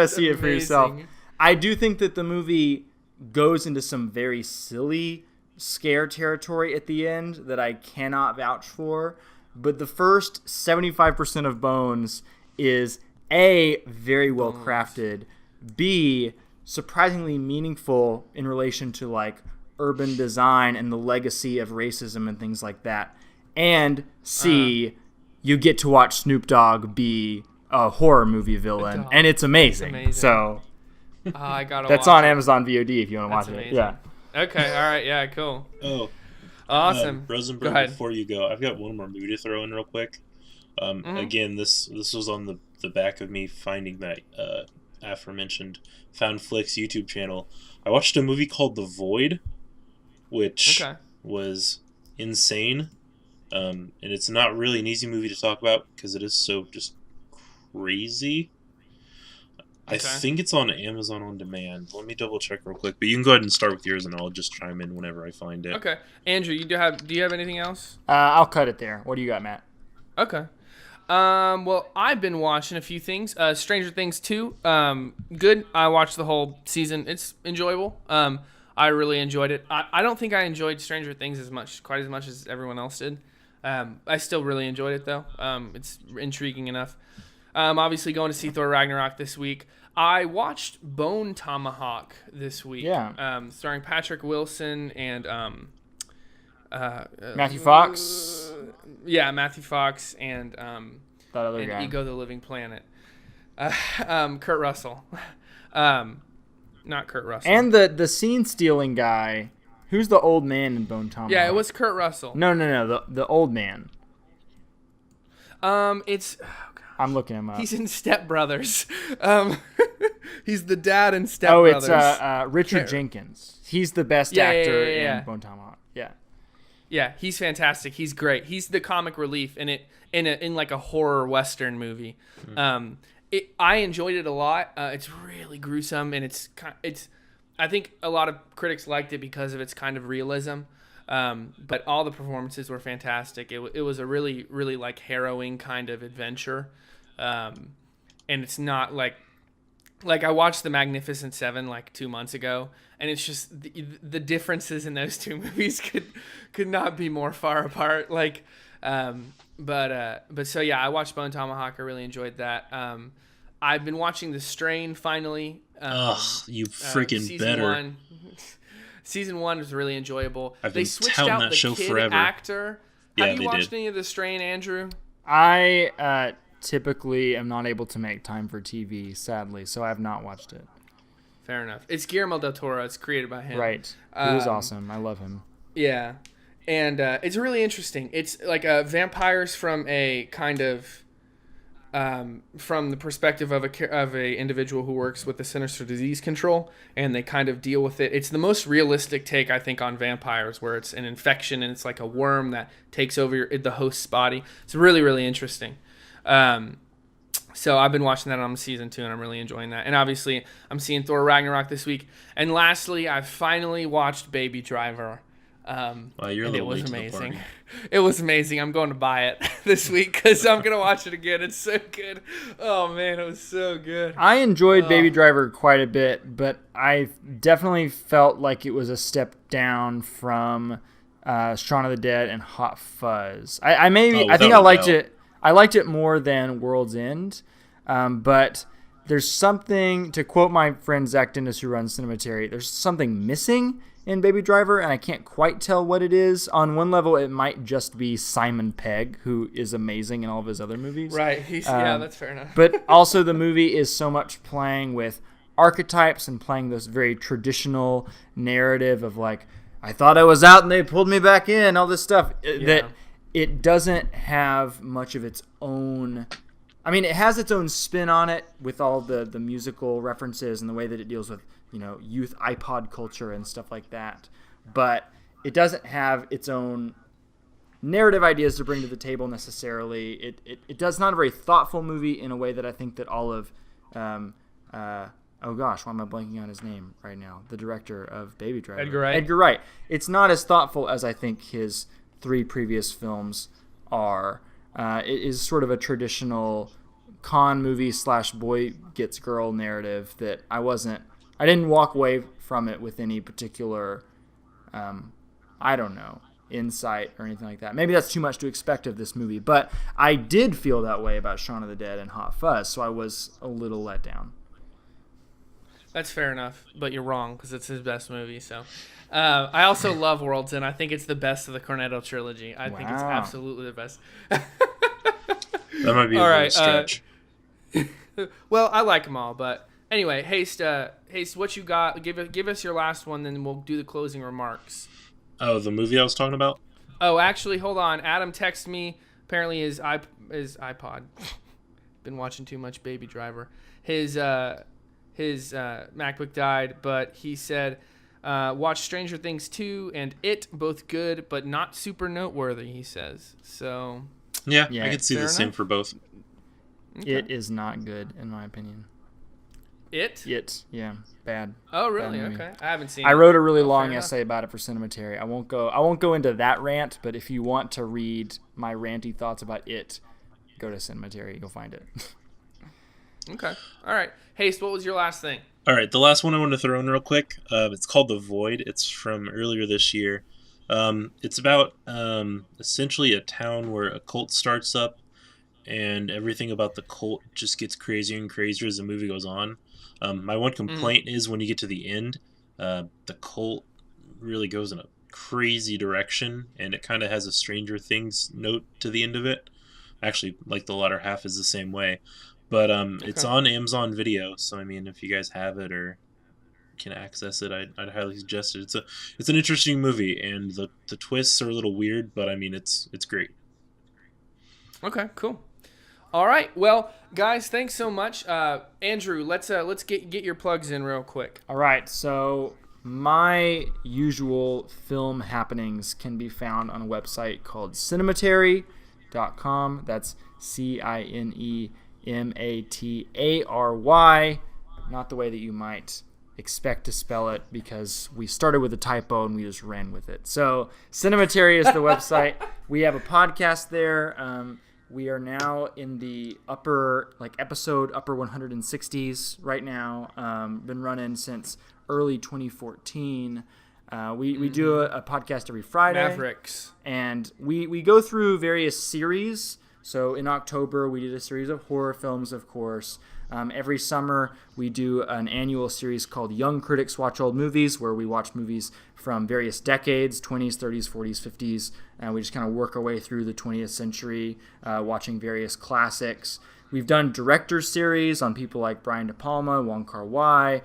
see it for yourself. I do think that the movie goes into some very silly scare territory at the end that I cannot vouch for, but the first 75% of Bones is A, very well crafted, B, surprisingly meaningful in relation to urban design and the legacy of racism and things like that, and C, you get to watch Snoop Dogg be a horror movie villain, and it's amazing. So I gotta that's on Amazon VOD if you want to watch it. Yeah. Okay. All right. Yeah. Cool. Oh, awesome. Rosenberg, before you go, I've got one more movie to throw in real quick. Again, this was on the back of me finding that aforementioned Found Flicks YouTube channel. I watched a movie called The Void, which was insane. And it's not really an easy movie to talk about because it is so just crazy. I think it's on Amazon On Demand. Let me double check real quick. But you can go ahead and start with yours, and I'll just chime in whenever I find it. Okay, Andrew, do you have anything else? I'll cut it there. What do you got, Matt? Okay. Well, I've been watching a few things. Stranger Things 2, good. I watched the whole season. It's enjoyable. I really enjoyed it. I don't think I enjoyed Stranger Things quite as much as everyone else did. I still really enjoyed it though. It's intriguing enough. Obviously going to see Thor Ragnarok this week. I watched Bone Tomahawk this week. Yeah. Starring Patrick Wilson and Matthew Fox. Yeah, Matthew Fox and that other guy. Ego the Living Planet. Kurt Russell. Not Kurt Russell. And the scene stealing guy. Who's the old man in Bone Tomahawk? Yeah, it was Kurt Russell. No. The old man. It's. Oh God. I'm looking him up. He's in Step Brothers. He's the dad in Step Brothers. Oh, it's Richard Jenkins. He's the best actor in Bone Tomahawk. Yeah. Yeah, he's fantastic. He's great. He's the comic relief in like a horror western movie. I enjoyed it a lot. It's really gruesome, and it's I think a lot of critics liked it because of its kind of realism. But all the performances were fantastic. It was a really, really like harrowing kind of adventure. And it's not like I watched The Magnificent Seven like 2 months ago, and it's just the differences in those two movies could not be more far apart. Like, but so yeah, I watched Bone Tomahawk. I really enjoyed that. I've been watching The Strain finally. You freaking better. Season 1 was really enjoyable. They switched out the show kid forever. Actor. Yeah, Have you watched any of The Strain, Andrew? I typically am not able to make time for TV, sadly, so I have not watched it. Fair enough. It's Guillermo del Toro. It's created by him. Right. He was awesome. I love him. Yeah. And it's really interesting. It's like vampires from a kind of from the perspective of a individual who works with the Centers for Disease Control, and they kind of deal with it. It's the most realistic take, I think, on vampires, where it's an infection and it's like a worm that takes over the host's body. It's really, really interesting. So I've been watching that on season 2, and I'm really enjoying that. And obviously, I'm seeing Thor Ragnarok this week. And lastly, I've finally watched Baby Driver. Wow, you're a little late to the party. It was amazing. I'm going to buy it this week because I'm going to watch it again. It's so good. Oh, man, it was so good. I enjoyed Baby Driver quite a bit, but I definitely felt like it was a step down from Shaun of the Dead and Hot Fuzz. I think I liked it. I liked it more than World's End, but there's something, to quote my friend Zach Dennis who runs Cinematary, there's something missing in Baby Driver, and I can't quite tell what it is. On one level, it might just be Simon Pegg, who is amazing in all of his other movies. Right. Yeah, that's fair enough. But also the movie is so much playing with archetypes and playing this very traditional narrative of like, I thought I was out and they pulled me back in, all this stuff. Yeah. That it doesn't have much of its own... I mean, it has its own spin on it with all the musical references and the way that it deals with, youth iPod culture and stuff like that. But it doesn't have its own narrative ideas to bring to the table necessarily. It does not a very thoughtful movie in a way that I think that all of... oh gosh, why am I blanking on his name right now? The director of Baby Driver. Edgar Wright. It's not as thoughtful as I think his 3 previous films are. It is sort of a traditional con movie / boy gets girl narrative that I didn't walk away from it with any particular, insight or anything like that. Maybe that's too much to expect of this movie, but I did feel that way about Shaun of the Dead and Hot Fuzz, so I was a little let down. That's fair enough, but you're wrong because it's his best movie. So, I also love World's End. I think it's the best of the Cornetto trilogy. I think it's absolutely the best. That might be a little stretch. Well, I like them all, but anyway, Haste, what you got? Give us your last one, then we'll do the closing remarks. Oh, the movie I was talking about? Oh, actually, hold on. Adam texted me. Apparently, his iPod. Been watching too much Baby Driver. His MacBook died, but he said, watch Stranger Things 2 and It, both good, but not super noteworthy, he says. So, yeah I could see the same for both. Okay. It is not good, in my opinion. It, yeah, bad. Oh, really? Bad okay. I haven't seen it. I wrote a really long essay about it for Cinematary. I won't go into that rant, but if you want to read my ranty thoughts about It, go to Cinematary. You'll find it. Okay. All right. Haste, what was your last thing? All right, the last one I want to throw in real quick. It's called The Void. It's from earlier this year. It's about essentially a town where a cult starts up, and everything about the cult just gets crazier and crazier as the movie goes on. My one complaint is when you get to the end, the cult really goes in a crazy direction, and it kind of has a Stranger Things note to the end of it. Actually, like the latter half is the same way. But it's on Amazon Video, so I mean, if you guys have it or can access it, I'd highly suggest it. It's an interesting movie, and the twists are a little weird, but I mean, it's great. Okay, cool. All right, well, guys, thanks so much. Andrew, let's get your plugs in real quick. All right, so my usual film happenings can be found on a website called Cinematary.com. That's Cinematary, not the way that you might expect to spell it, because we started with a typo and we just ran with it. So Cinematary is the website. We have a podcast there. We are now in the upper 160s right now. Been running since early 2014. We do a podcast every Friday. Mavericks. And we go through various series. So in October, we did a series of horror films, of course. Every summer, we do an annual series called Young Critics Watch Old Movies, where we watch movies from various decades, 20s, 30s, 40s, 50s. And we just kind of work our way through the 20th century, watching various classics. We've done director series on people like Brian De Palma, Wong Kar-wai.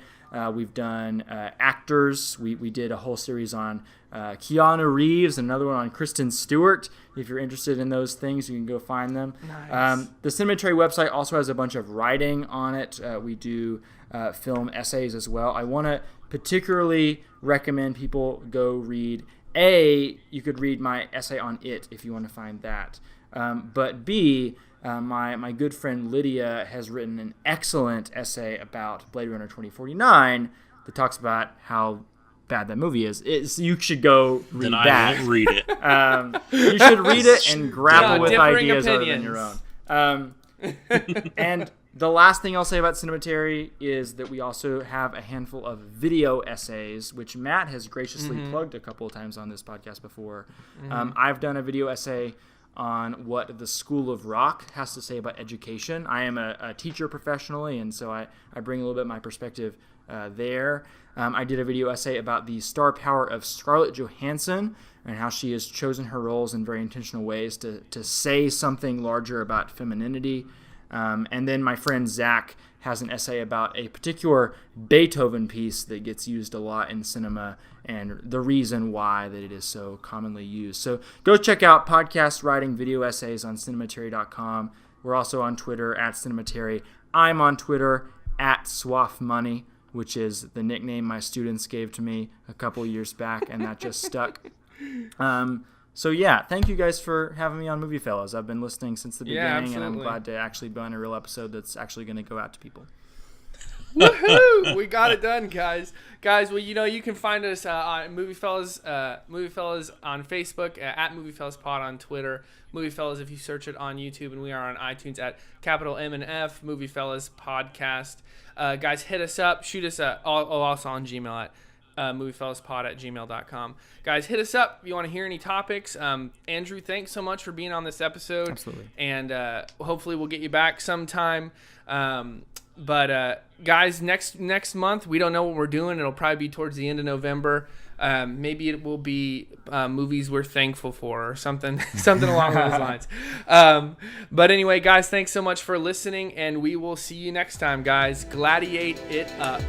We've done actors. We did a whole series on Keanu Reeves, another one on Kristen Stewart. If you're interested in those things, you can go find them. Nice. The Cinematary website also has a bunch of writing on it. We do film essays as well. I want to particularly recommend people go read. You could read my essay on It if you want to find that. But B, my good friend Lydia has written an excellent essay about Blade Runner 2049 that talks about how bad that movie is. You should go read that. I won't read it. You should read it and grapple with ideas opinions. other than your own. And the last thing I'll say about Cinematary is that we also have a handful of video essays, which Matt has graciously plugged a couple of times on this podcast before. I've done a video essay on what the School of Rock has to say about education. I am a teacher professionally, and so I bring a little bit of my perspective there. I did a video essay about the star power of Scarlett Johansson and how she has chosen her roles in very intentional ways to say something larger about femininity. And then my friend Zach has an essay about a particular Beethoven piece that gets used a lot in cinema and the reason why that it is so commonly used. So go check out podcast writing video essays on Cinematary.com. We're also on Twitter at Cinematary. I'm on Twitter at SwaffMoney, which is the nickname my students gave to me a couple years back, and that just stuck. So yeah, thank you guys for having me on MovieFellas. I've been listening since the beginning, and I'm glad to actually be on a real episode that's actually going to go out to people. Woohoo! We got it done, guys. Well, you can find us on MovieFellas on Facebook, at MovieFellas Pod on Twitter, MovieFellas if you search it on YouTube, and we are on iTunes at capital M and F MovieFellas Podcast. Guys, hit us up, shoot us also on Gmail at moviefellaspod@gmail.com. Guys, hit us up if you want to hear any topics. Andrew, thanks so much for being on this episode. Absolutely. And hopefully we'll get you back sometime. But guys, next month, we don't know what we're doing. It'll probably be towards the end of November. Maybe it will be movies we're thankful for or something along those lines. But anyway, guys, thanks so much for listening, and we will see you next time, guys. Gladiate it up.